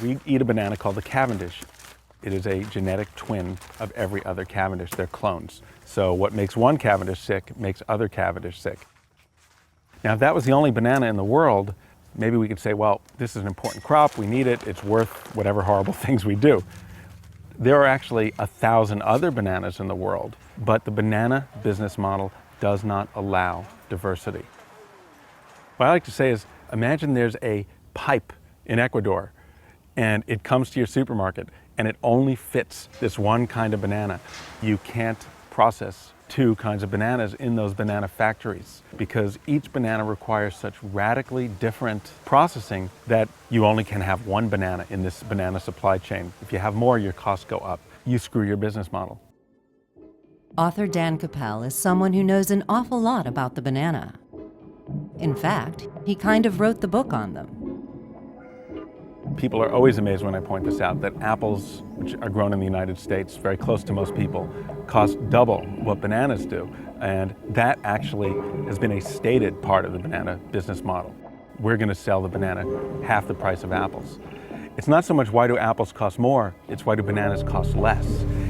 We eat a banana called the Cavendish. It is a genetic twin of every other Cavendish. They're clones. So what makes one Cavendish sick makes other Cavendish sick. Now, if that was the only banana in the world, maybe we could say, well, this is an important crop, we need it, it's worth whatever horrible things we do. There are actually 1,000 other bananas in the world, but the banana business model does not allow diversity. What I like to say is, imagine there's a pipe in Ecuador and it comes to your supermarket and it only fits this one kind of banana. You can't process 2 kinds of bananas in those banana factories because each banana requires such radically different processing that you only can have one banana in this banana supply chain. If you have more, your costs go up. You screw your business model. Author Dan Capel is someone who knows an awful lot about the banana. In fact, he kind of wrote the book on them. People are always amazed when I point this out, that apples, which are grown in the United States, very close to most people, cost double what bananas do. And that actually has been a stated part of the banana business model. We're going to sell the banana half the price of apples. It's not so much why do apples cost more, it's why do bananas cost less.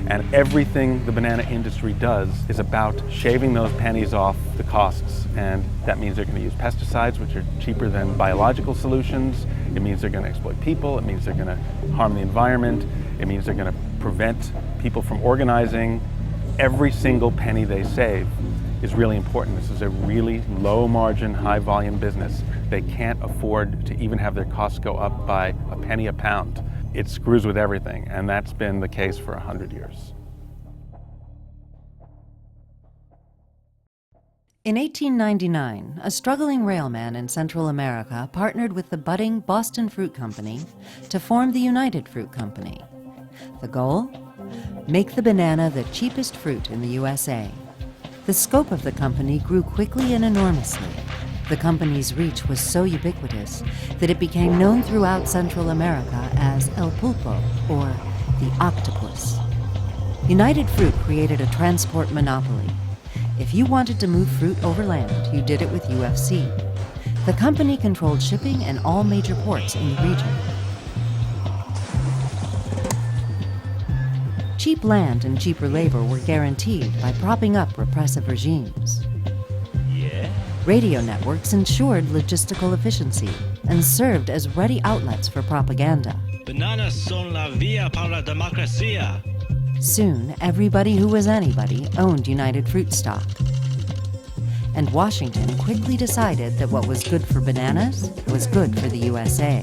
And everything the banana industry does is about shaving those pennies off the costs. And that means they're going to use pesticides, which are cheaper than biological solutions. It means they're going to exploit people. It means they're going to harm the environment. It means they're going to prevent people from organizing. Every single penny they save is really important. This is a really low margin, high volume business. They can't afford to even have their costs go up by a penny a pound. It screws with everything, and that's been the case for 100 years. In 1899, a struggling railman in Central America partnered with the budding Boston Fruit Company to form the United Fruit Company. The goal? Make the banana the cheapest fruit in the USA. The scope of the company grew quickly and enormously. The company's reach was so ubiquitous that it became known throughout Central America as El Pulpo, or the octopus. United Fruit created a transport monopoly. If you wanted to move fruit overland, you did it with UFC. The company controlled shipping and all major ports in the region. Cheap land and cheaper labor were guaranteed by propping up repressive regimes. Radio networks ensured logistical efficiency and served as ready outlets for propaganda. Bananas son la vía para la democracia. Soon, everybody who was anybody owned United Fruit stock. And Washington quickly decided that what was good for bananas was good for the USA.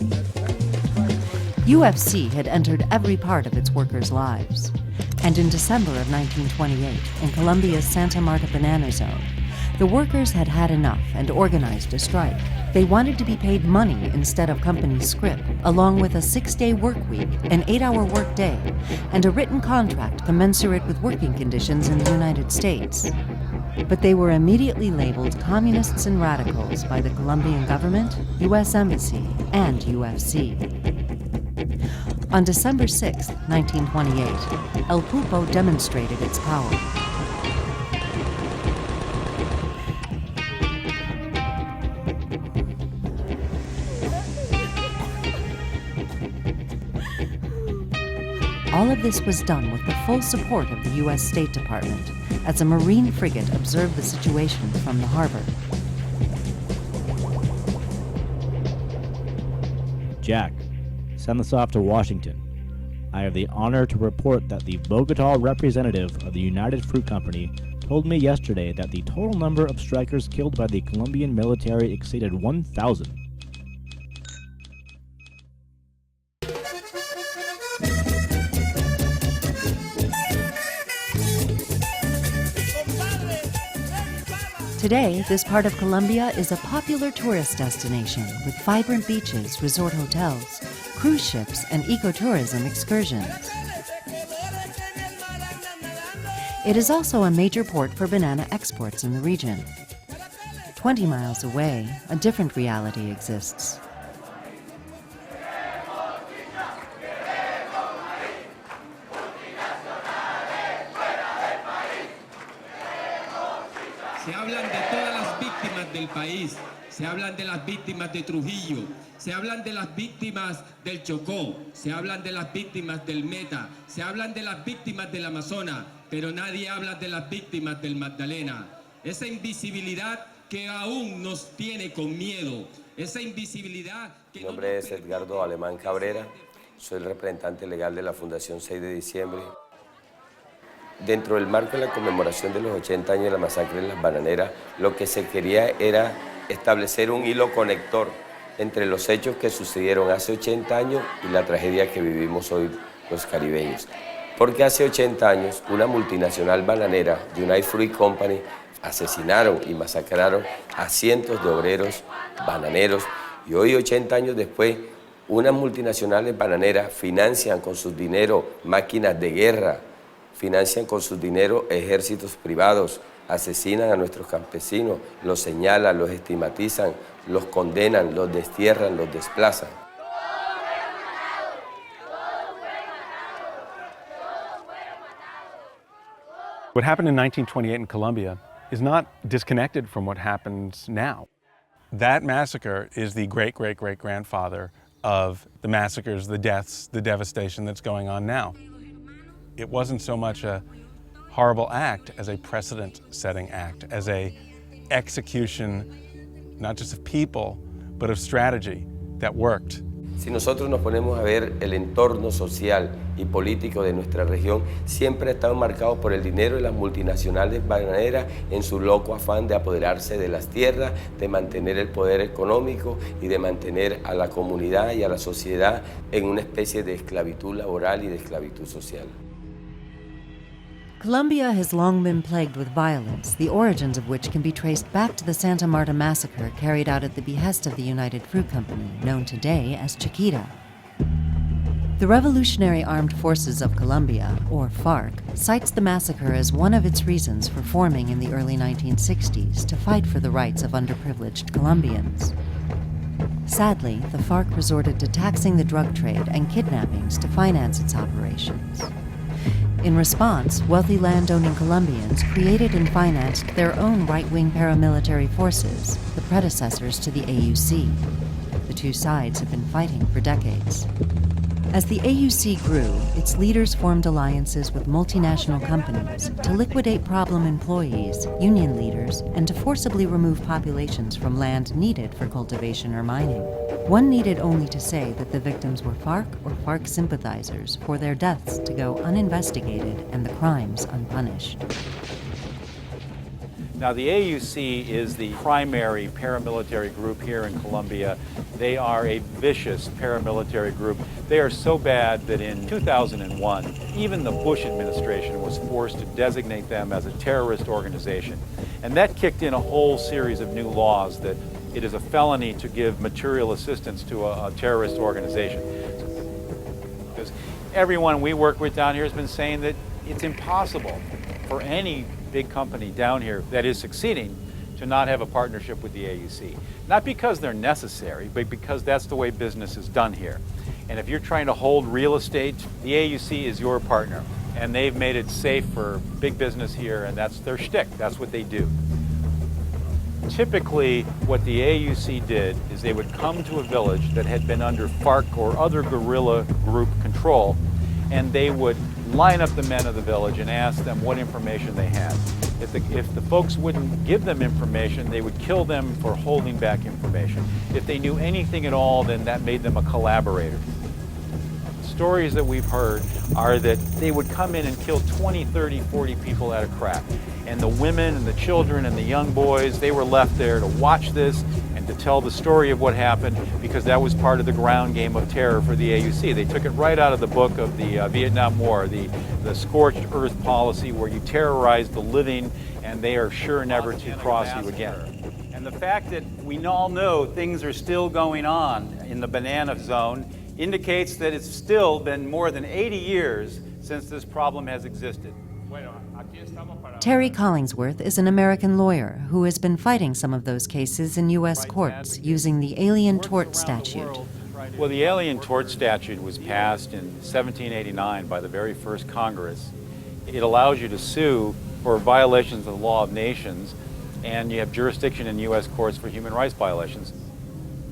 UFC had entered every part of its workers' lives. And in December of 1928, in Colombia's Santa Marta Banana Zone, the workers had had enough and organized a strike. They wanted to be paid money instead of company scrip, along with a 6-day work week, an 8-hour work day, and a written contract commensurate with working conditions in the United States. But they were immediately labeled communists and radicals by the Colombian government, U.S. Embassy, and UFC. On December 6, 1928, El Pulpo demonstrated its power. All of this was done with the full support of the U.S. State Department, as a Marine frigate observed the situation from the harbor. Jack, send this off to Washington. I have the honor to report that the Bogota representative of the United Fruit Company told me yesterday that the total number of strikers killed by the Colombian military exceeded 1,000. Today, this part of Colombia is a popular tourist destination with vibrant beaches, resort hotels, cruise ships, and ecotourism excursions. It is also a major port for banana exports in the region. 20 miles away, a different reality exists. Se hablan de todas las víctimas del país, se hablan de las víctimas de Trujillo, se hablan de las víctimas del Chocó, se hablan de las víctimas del Meta, se hablan de las víctimas del Amazonas, pero nadie habla de las víctimas del Magdalena. Esa invisibilidad que aún nos tiene con miedo, esa invisibilidad que... Mi nombre es Edgardo Alemán Cabrera, soy el representante legal de la Fundación 6 de diciembre. Dentro del marco de la conmemoración de los 80 años de la masacre en Las Bananeras, lo que se quería era establecer un hilo conector entre los hechos que sucedieron hace 80 años y la tragedia que vivimos hoy los caribeños. Porque hace 80 años una multinacional bananera, United Fruit Company, asesinaron y masacraron a cientos de obreros bananeros y hoy 80 años después unas multinacionales bananeras financian con su dinero máquinas de guerra, financian con su dinero ejércitos privados, asesinan a nuestros campesinos, los señalan, los estigmatizan, los condenan, los destierran, los desplazan. What happened in 1928 in Colombia is not disconnected from what happens now. That massacre is the great-great-great-grandfather of the massacres, the deaths, the devastation that's going on now. It wasn't so much a horrible act as a precedent-setting act, as a execution not just of people, but of strategy that worked. Si nosotros nos ponemos a ver el entorno social y político de nuestra región, siempre ha estado marcado por el dinero de las multinacionales bananeras en su loco afán de apoderarse de las tierras, de mantener el poder económico y de mantener a la comunidad y a la sociedad en una especie de esclavitud laboral y de esclavitud social. Colombia has long been plagued with violence, the origins of which can be traced back to the Santa Marta massacre carried out at the behest of the United Fruit Company, known today as Chiquita. The Revolutionary Armed Forces of Colombia, or FARC, cites the massacre as one of its reasons for forming in the early 1960s to fight for the rights of underprivileged Colombians. Sadly, the FARC resorted to taxing the drug trade and kidnappings to finance its operations. In response, wealthy landowning Colombians created and financed their own right-wing paramilitary forces, the predecessors to the AUC. The two sides have been fighting for decades. As the AUC grew, its leaders formed alliances with multinational companies to liquidate problem employees, union leaders, and to forcibly remove populations from land needed for cultivation or mining. One needed only to say that the victims were FARC or FARC sympathizers for their deaths to go uninvestigated and the crimes unpunished. Now, the AUC is the primary paramilitary group here in Colombia. They are a vicious paramilitary group. They are so bad that in 2001, even the Bush administration was forced to designate them as a terrorist organization. And that kicked in a whole series of new laws that it is a felony to give material assistance to a terrorist organization. Because everyone we work with down here has been saying that it's impossible for any big company down here that is succeeding to not have a partnership with the AUC. Not because they're necessary, but because that's the way business is done here. And if you're trying to hold real estate, the AUC is your partner. And they've made it safe for big business here, and that's their shtick. That's what they do. Typically, what the AUC did is they would come to a village that had been under FARC or other guerrilla group control, and they would line up the men of the village and ask them what information they had. If the folks wouldn't give them information, they would kill them for holding back information. If they knew anything at all, then that made them a collaborator. The stories that we've heard are that they would come in and kill 20, 30, 40 people at a crack. And the women and the children and the young boys, they were left there to watch this and to tell the story of what happened, because that was part of the ground game of terror for the AUC. They took it right out of the book of the Vietnam War, the scorched earth policy, where you terrorize the living and they are sure never to cross you again. And the fact that we all know things are still going on in the banana zone indicates that it's still been more than 80 years since this problem has existed. Terry Collingsworth is an American lawyer who has been fighting some of those cases in U.S. courts using the Alien Tort Statute. Well, the Alien Tort Statute was passed in 1789 by the very first Congress. It allows you to sue for violations of the law of nations and you have jurisdiction in U.S. courts for human rights violations.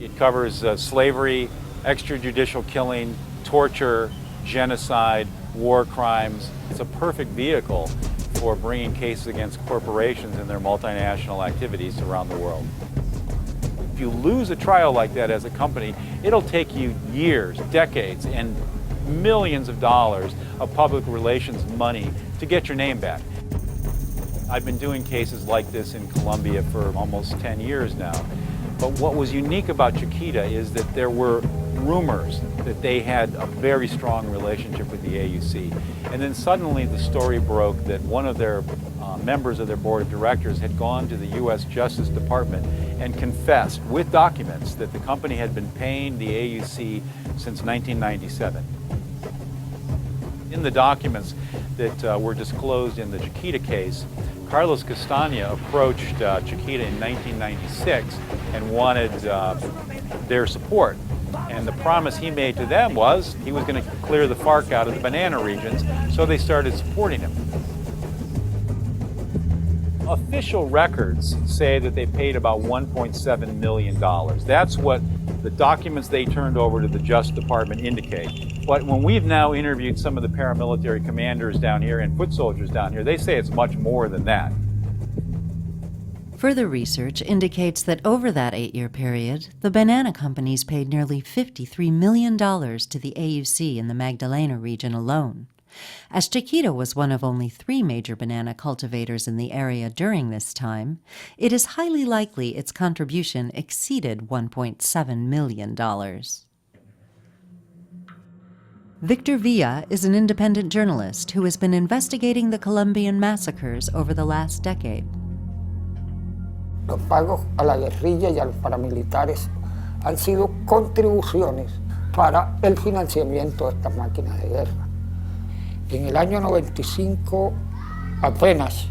It covers slavery, extrajudicial killing, torture, genocide, war crimes. It's a perfect vehicle for bringing cases against corporations in their multinational activities around the world. If you lose a trial like that as a company, it'll take you years, decades, and millions of dollars of public relations money to get your name back. I've been doing cases like this in Colombia for almost 10 years now. But what was unique about Chiquita is that there were rumors that they had a very strong relationship with the AUC. And then suddenly the story broke that one of their members of their board of directors had gone to the U.S. Justice Department and confessed with documents that the company had been paying the AUC since 1997. In the documents that were disclosed in the Chiquita case, Carlos Castaña approached Chiquita in 1996 and wanted their support. And the promise he made to them was he was going to clear the FARC out of the banana regions, so they started supporting him. Official records say that they paid about $1.7 million. That's what the documents they turned over to the Justice Department indicate. But when we've now interviewed some of the paramilitary commanders down here and foot soldiers down here, they say it's much more than that. Further research indicates that over that 8-year period, the banana companies paid nearly $53 million to the AUC in the Magdalena region alone. As Chiquita was one of only 3 major banana cultivators in the area during this time, it is highly likely its contribution exceeded $1.7 million. Victor Villa is an independent journalist who has been investigating the Colombian massacres over the last decade. Los pagos a la guerrilla y a los paramilitares han sido contribuciones para el financiamiento de estas máquinas de guerra. En el año 95 apenas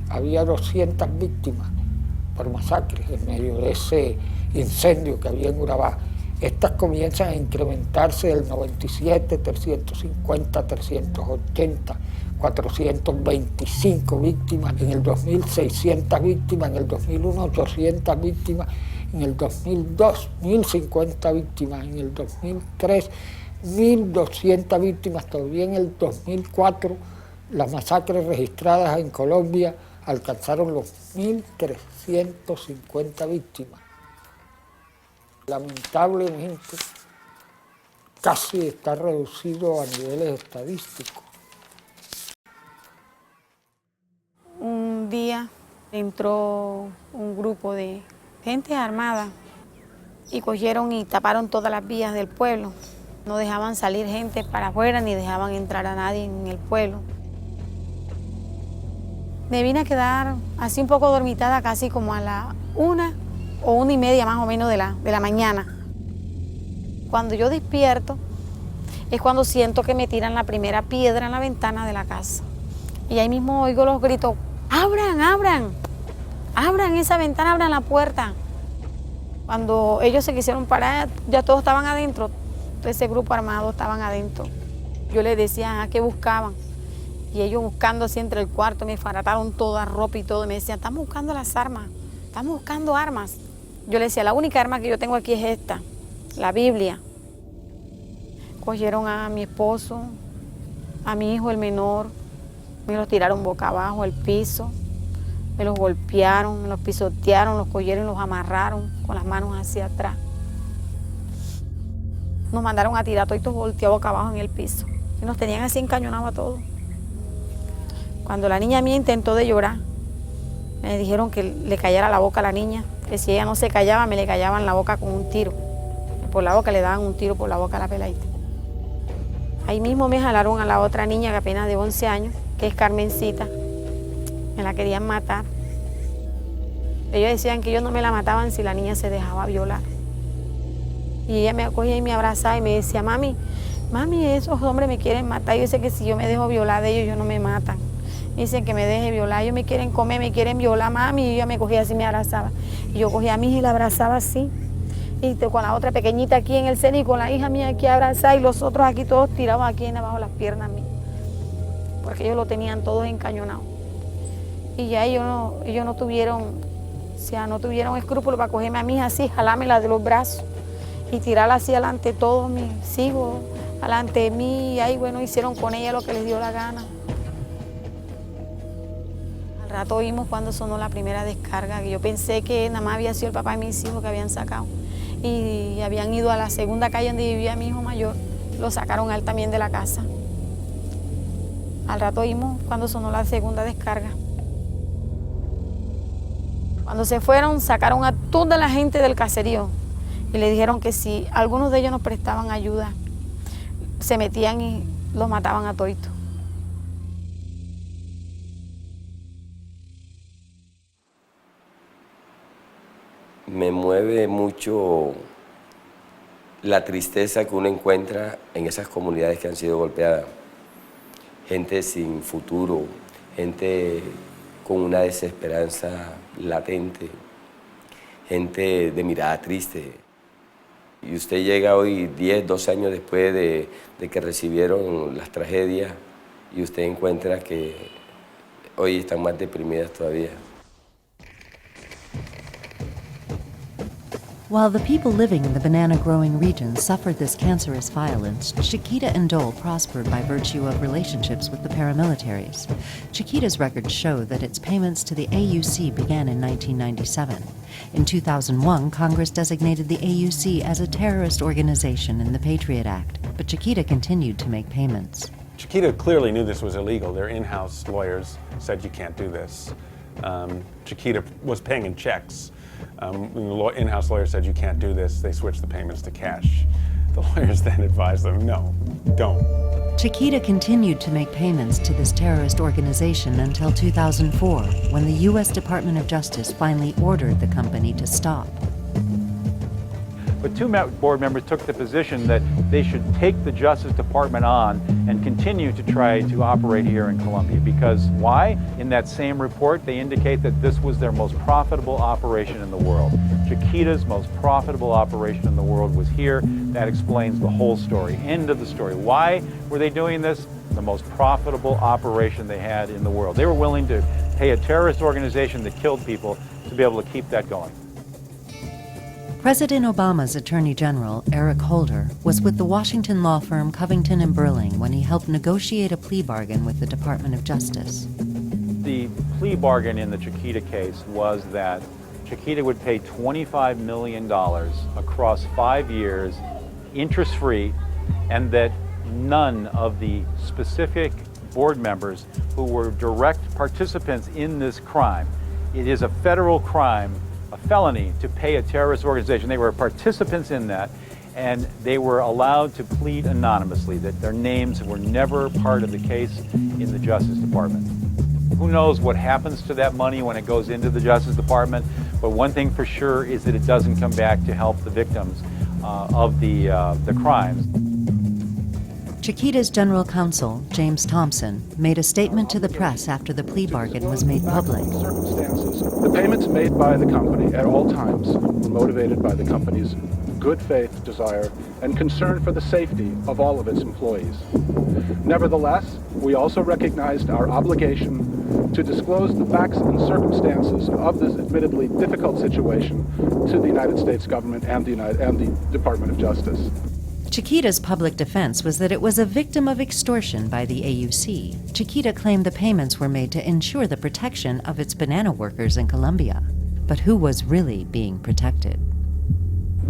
había 200 víctimas por masacres en medio de ese incendio que había en Urabá. Estas comienzan a incrementarse del 97, 350, 380, 425 víctimas, en el 2000 600 víctimas, en el 2001 800 víctimas, en el 2002 1050 víctimas, en el 2003 1.200 víctimas, todavía en el 2004 las masacres registradas en Colombia alcanzaron los 1.350 víctimas. Lamentablemente casi está reducido a niveles estadísticos. Un día entró un grupo de gente armada y cogieron y taparon todas las vías del pueblo. No dejaban salir gente para afuera ni dejaban entrar a nadie en el pueblo. Me vine a quedar así un poco dormitada, casi como a la 1 o 1:30 más o menos de la mañana. Cuando yo despierto es cuando siento que me tiran la primera piedra en la ventana de la casa. Y ahí mismo oigo los gritos: ¡abran, abran! ¡Abran esa ventana, abran la puerta! Cuando ellos se quisieron parar, ya todos estaban adentro. Ese grupo armado estaban adentro. Yo les decía qué buscaban. Y ellos buscando así entre el cuarto, me farataron toda ropa y todo. Y me decían: estamos buscando las armas, estamos buscando armas. Yo les decía: la única arma que yo tengo aquí es esta, la Biblia. Cogieron a mi esposo, a mi hijo el menor, me los tiraron boca abajo al piso, me los golpearon, me los pisotearon, los cogieron y los amarraron con las manos hacia atrás. Nos mandaron a tirar todos volteados boca abajo en el piso y nos tenían así encañonados a todos. Cuando la niña mía intentó de llorar, me dijeron que le callara la boca a la niña, que si ella no se callaba, me le callaban la boca con un tiro. Por la boca le daban un tiro por la boca a la peladita. Ahí mismo me jalaron a la otra niña que apenas de 11 años, que es Carmencita. Me la querían matar. Ellos decían que ellos no me la mataban si la niña se dejaba violar. Y ella me acogía y me abrazaba y me decía: mami, esos hombres me quieren matar. Yo sé que si yo me dejo violar de ellos, no me matan. Me dicen que me deje violar, ellos me quieren comer, me quieren violar, mami. Y ella me cogía así y me abrazaba. Y yo cogía a mi hija y la abrazaba así. Y con la otra pequeñita aquí en el seno y con la hija mía aquí abrazada y los otros aquí todos tirados aquí abajo las piernas mías. Porque ellos lo tenían todos encañonados. Y ya ellos no tuvieron, o sea, no tuvieron escrúpulos para cogerme a mi hija así, jalármela de los brazos y tirarla así delante de todos mis hijos, delante de mí, y ahí bueno, hicieron con ella lo que les dio la gana. Al rato oímos cuando sonó la primera descarga, que yo pensé que nada más había sido el papá de mis hijos que habían sacado. Y habían ido a la segunda calle donde vivía mi hijo mayor, lo sacaron a él también de la casa. Al rato oímos cuando sonó la segunda descarga. Cuando se fueron, sacaron a toda la gente del caserío y le dijeron que si algunos de ellos nos prestaban ayuda, se metían y los mataban a toditos. Me mueve mucho la tristeza que uno encuentra en esas comunidades que han sido golpeadas. Gente sin futuro, gente con una desesperanza latente, gente de mirada triste. Y usted llega hoy 10, 12 años después de que recibieron las tragedias y usted encuentra que hoy están más deprimidas todavía. While the people living in the banana-growing region suffered this cancerous violence, Chiquita and Dole prospered by virtue of relationships with the paramilitaries. Chiquita's records show that its payments to the AUC began in 1997. In 2001, Congress designated the AUC as a terrorist organization in the Patriot Act, but Chiquita continued to make payments. Chiquita clearly knew this was illegal. Their in-house lawyers said you can't do this. Chiquita was paying in checks. When the in-house lawyer said you can't do this, they switched the payments to cash. The lawyers then advised them, no, don't. Chiquita continued to make payments to this terrorist organization until 2004, when the U.S. Department of Justice finally ordered the company to stop. But two board members took the position that they should take the Justice Department on and continue to try to operate here in Colombia. Because why? In that same report, they indicate that this was their most profitable operation in the world. Chiquita's most profitable operation in the world was here. That explains the whole story. End of the story. Why were they doing this? The most profitable operation they had in the world. They were willing to pay a terrorist organization that killed people to be able to keep that going. President Obama's Attorney General, Eric Holder, was with the Washington law firm Covington & Burling when he helped negotiate a plea bargain with the Department of Justice. The plea bargain in the Chiquita case was that Chiquita would pay $25 million across 5 years, interest-free, and that none of the specific board members who were direct participants in this crime, it is a federal crime, a felony to pay a terrorist organization. They were participants in that, and they were allowed to plead anonymously, that their names were never part of the case in the Justice Department. Who knows what happens to that money when it goes into the Justice Department, but one thing for sure is that it doesn't come back to help the victims of the crimes. Chiquita's general counsel, James Thompson, made a statement to the press after the plea bargain was made public. The payments made by the company at all times were motivated by the company's good faith desire and concern for the safety of all of its employees. Nevertheless, we also recognized our obligation to disclose the facts and circumstances of this admittedly difficult situation to the United States government and the Department of Justice. Chiquita's public defense was that it was a victim of extortion by the AUC. Chiquita claimed the payments were made to ensure the protection of its banana workers in Colombia. But who was really being protected?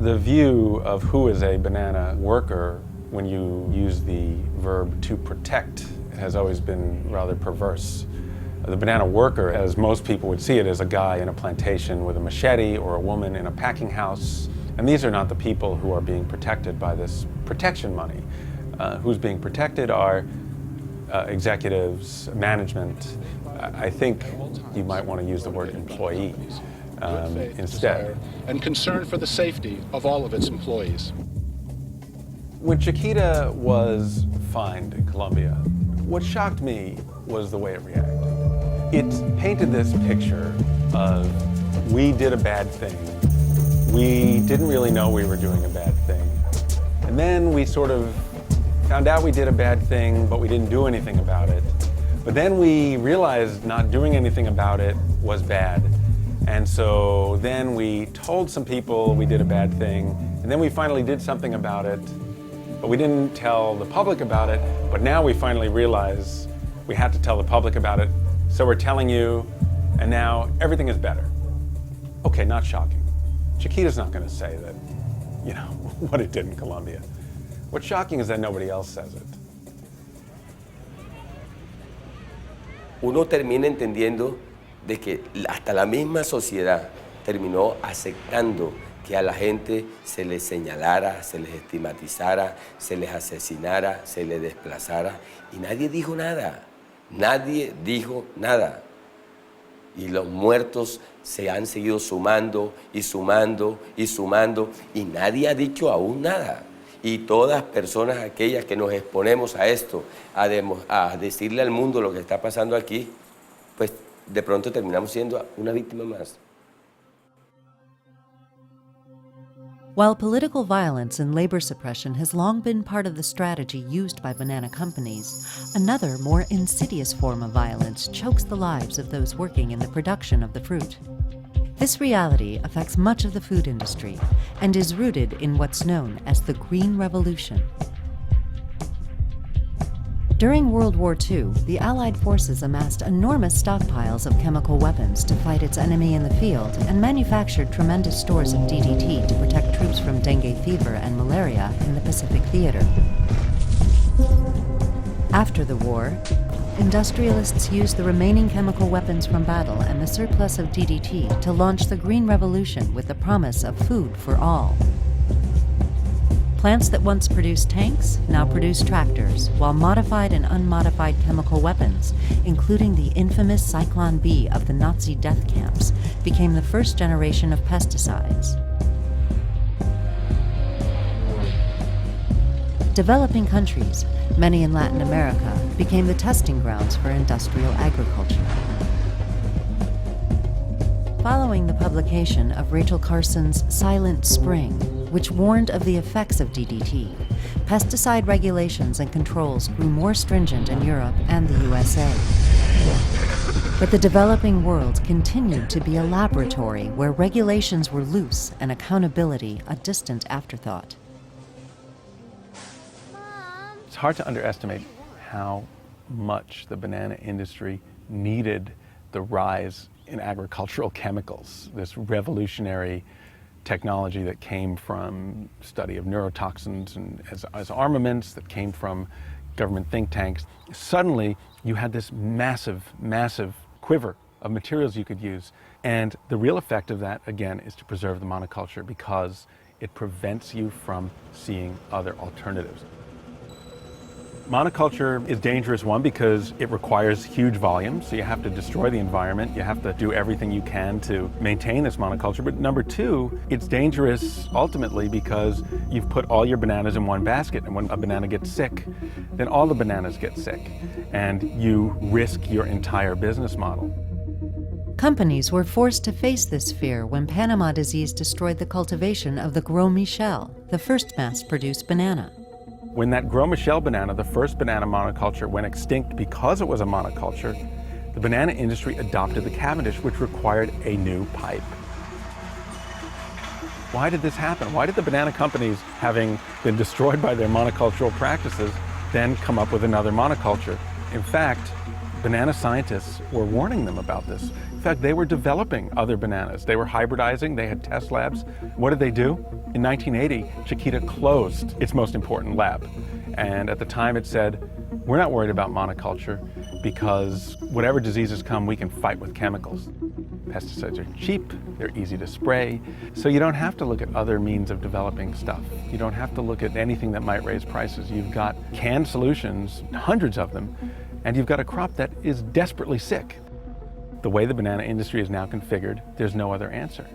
The view of who is a banana worker when you use the verb to protect has always been rather perverse. The banana worker, as most people would see it, is a guy in a plantation with a machete or a woman in a packing house. And these are not the people who are being protected by this protection money. Who's being protected are executives, management. I think you might want to use the word employee instead. And concern for the safety of all of its employees. When Chiquita was fined in Colombia, what shocked me was the way it reacted. It painted this picture of, we did a bad thing. We didn't really know we were doing a bad thing. And then we sort of found out we did a bad thing, but we didn't do anything about it. But then we realized not doing anything about it was bad. And so then we told some people we did a bad thing, and then we finally did something about it, but we didn't tell the public about it. But now we finally realize we had to tell the public about it, so we're telling you, and now everything is better. Okay, not shocking. Chiquita's not going to say that, you know, what it did in Colombia. What's shocking is that nobody else says it. Uno termina entendiendo de que hasta la misma sociedad terminó aceptando que a la gente se les señalara, se les estigmatizara, se les asesinara, se les desplazara, y nadie dijo nada. Nadie dijo nada. Y los muertos se han seguido sumando y sumando y sumando, y nadie ha dicho aún nada. Y todas personas aquellas que nos exponemos a esto, a decirle al mundo lo que está pasando aquí, pues de pronto terminamos siendo una víctima más. While political violence and labor suppression has long been part of the strategy used by banana companies, another, more insidious form of violence chokes the lives of those working in the production of the fruit. This reality affects much of the food industry and is rooted in what's known as the Green Revolution. During World War II, the Allied forces amassed enormous stockpiles of chemical weapons to fight its enemy in the field and manufactured tremendous stores of DDT to protect troops from dengue fever and malaria in the Pacific Theater. After the war, industrialists used the remaining chemical weapons from battle and the surplus of DDT to launch the Green Revolution with the promise of food for all. Plants that once produced tanks now produce tractors, while modified and unmodified chemical weapons, including the infamous Zyklon B of the Nazi death camps, became the first generation of pesticides. Developing countries, many in Latin America, became the testing grounds for industrial agriculture. Following the publication of Rachel Carson's Silent Spring, which warned of the effects of DDT, pesticide regulations and controls grew more stringent in Europe and the USA. But the developing world continued to be a laboratory where regulations were loose and accountability a distant afterthought. It's hard to underestimate how much the banana industry needed the rise in agricultural chemicals, this revolutionary technology that came from study of neurotoxins and as armaments, that came from government think tanks. Suddenly, you had this massive, massive quiver of materials you could use. And the real effect of that, again, is to preserve the monoculture because it prevents you from seeing other alternatives. Monoculture is dangerous, one, because it requires huge volumes, so you have to destroy the environment, you have to do everything you can to maintain this monoculture. But number two, it's dangerous ultimately because you've put all your bananas in one basket, and when a banana gets sick, then all the bananas get sick, and you risk your entire business model. Companies were forced to face this fear when Panama disease destroyed the cultivation of the Gros Michel, the first mass-produced banana. When that Gros Michel banana, the first banana monoculture, went extinct because it was a monoculture, the banana industry adopted the Cavendish, which required a new pipe. Why did this happen? Why did the banana companies, having been destroyed by their monocultural practices, then come up with another monoculture? In fact, banana scientists were warning them about this. In fact, they were developing other bananas. They were hybridizing, they had test labs. What did they do? In 1980, Chiquita closed its most important lab. And at the time it said, we're not worried about monoculture because whatever diseases come, we can fight with chemicals. Pesticides are cheap, they're easy to spray, so you don't have to look at other means of developing stuff. You don't have to look at anything that might raise prices. You've got canned solutions, hundreds of them, and you've got a crop that is desperately sick. The way the banana industry is now configured, there's no other answer.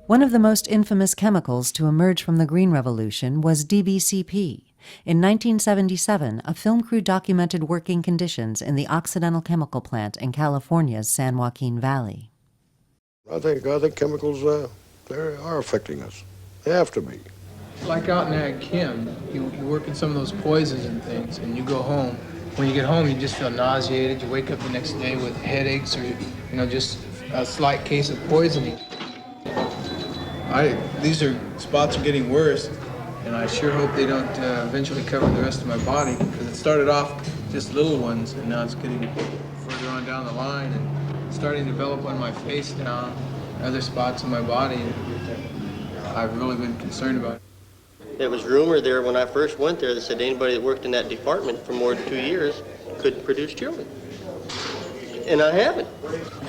One of the most infamous chemicals to emerge from the Green Revolution was DBCP. In 1977, a film crew documented working conditions in the Occidental Chemical Plant in California's San Joaquin Valley. I think chemicals, they are affecting us. They have to be. Like out in Ag Chem, you work in some of those poisons and things, and you go home. When you get home, you just feel nauseated. You wake up the next day with headaches or, just a slight case of poisoning. These spots are getting worse, and I sure hope they don't eventually cover the rest of my body, because it started off just little ones, and now it's getting further on down the line and starting to develop on my face now, other spots in my body. I've really been concerned about it. It was rumored there when I first went there that said anybody that worked in that department for more than 2 years couldn't produce children. And I haven't.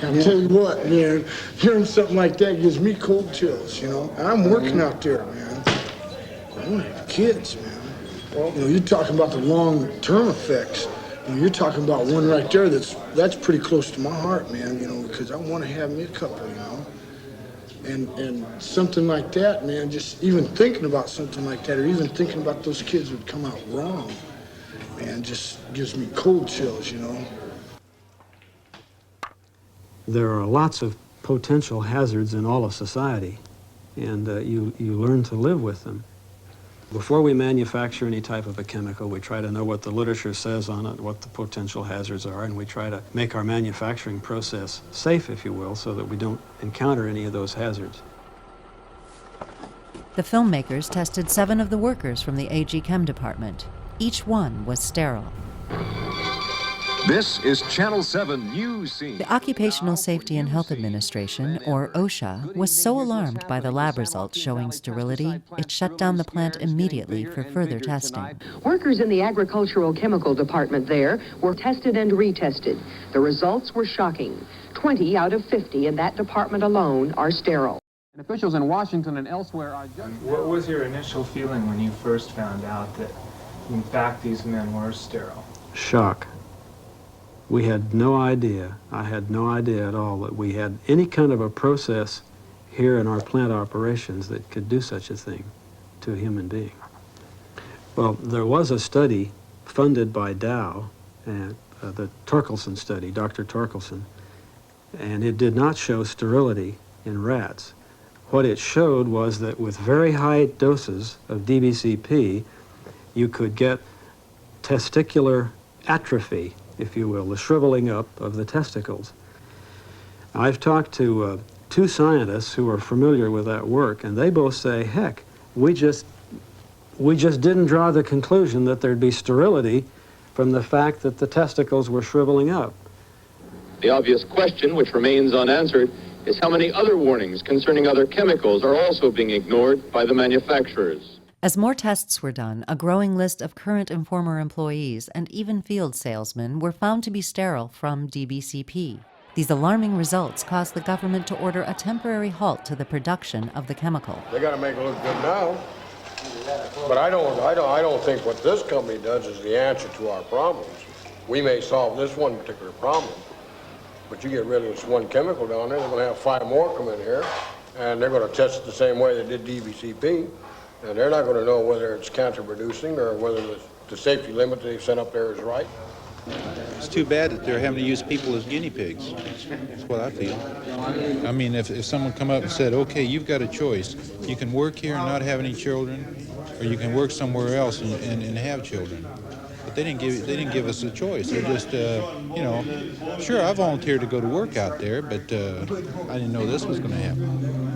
I'll tell you what, man, hearing something like that gives me cold chills, And I'm working out there, man. I want to have kids, man. You're talking about the long-term effects. You're talking about one right there that's pretty close to my heart, man, because I want to have me a couple, And something like that, man, just even thinking about something like that, or even thinking about those kids would come out wrong, man, just gives me cold chills, There are lots of potential hazards in all of society, and you learn to live with them. Before we manufacture any type of a chemical, we try to know what the literature says on it, what the potential hazards are, and we try to make our manufacturing process safe, if you will, so that we don't encounter any of those hazards. The filmmakers tested 7 of the workers from the AG Chem department. Each one was sterile. This is Channel 7 News Scene. The Occupational Safety and Health Administration, or OSHA, was so alarmed by the lab results showing sterility, it shut down the plant immediately for further testing. Workers in the agricultural chemical department there were tested and retested. The results were shocking. 20 out of 50 in that department alone are sterile. And officials in Washington and elsewhere are just... What was your initial feeling when you first found out that, in fact, these men were sterile? Shock. We had no idea, I had no idea at all that we had any kind of a process here in our plant operations that could do such a thing to a human being. Well, there was a study funded by Dow, the Torkelson study, Dr. Torkelson, and it did not show sterility in rats. What it showed was that with very high doses of DBCP, you could get testicular atrophy, if you will, the shriveling up of the testicles. I've talked to 2 scientists who are familiar with that work, and they both say, heck, we just didn't draw the conclusion that there'd be sterility from the fact that the testicles were shriveling up. The obvious question, which remains unanswered, is how many other warnings concerning other chemicals are also being ignored by the manufacturers. As more tests were done, a growing list of current and former employees and even field salesmen were found to be sterile from DBCP. These alarming results caused the government to order a temporary halt to the production of the chemical. They got to make it look good now, but I don't think what this company does is the answer to our problems. We may solve this one particular problem, but you get rid of this one chemical down there, they're going to have 5 more come in here, and they're going to test it the same way they did DBCP. And they're not going to know whether it's cancer-producing or whether the safety limit they've set up there is right. It's too bad that they're having to use people as guinea pigs. That's what I feel. I mean, if someone come up and said, okay, you've got a choice. You can work here and not have any children, or you can work somewhere else and have children. But they didn't give us a choice. They just, sure, I volunteered to go to work out there, but I didn't know this was going to happen.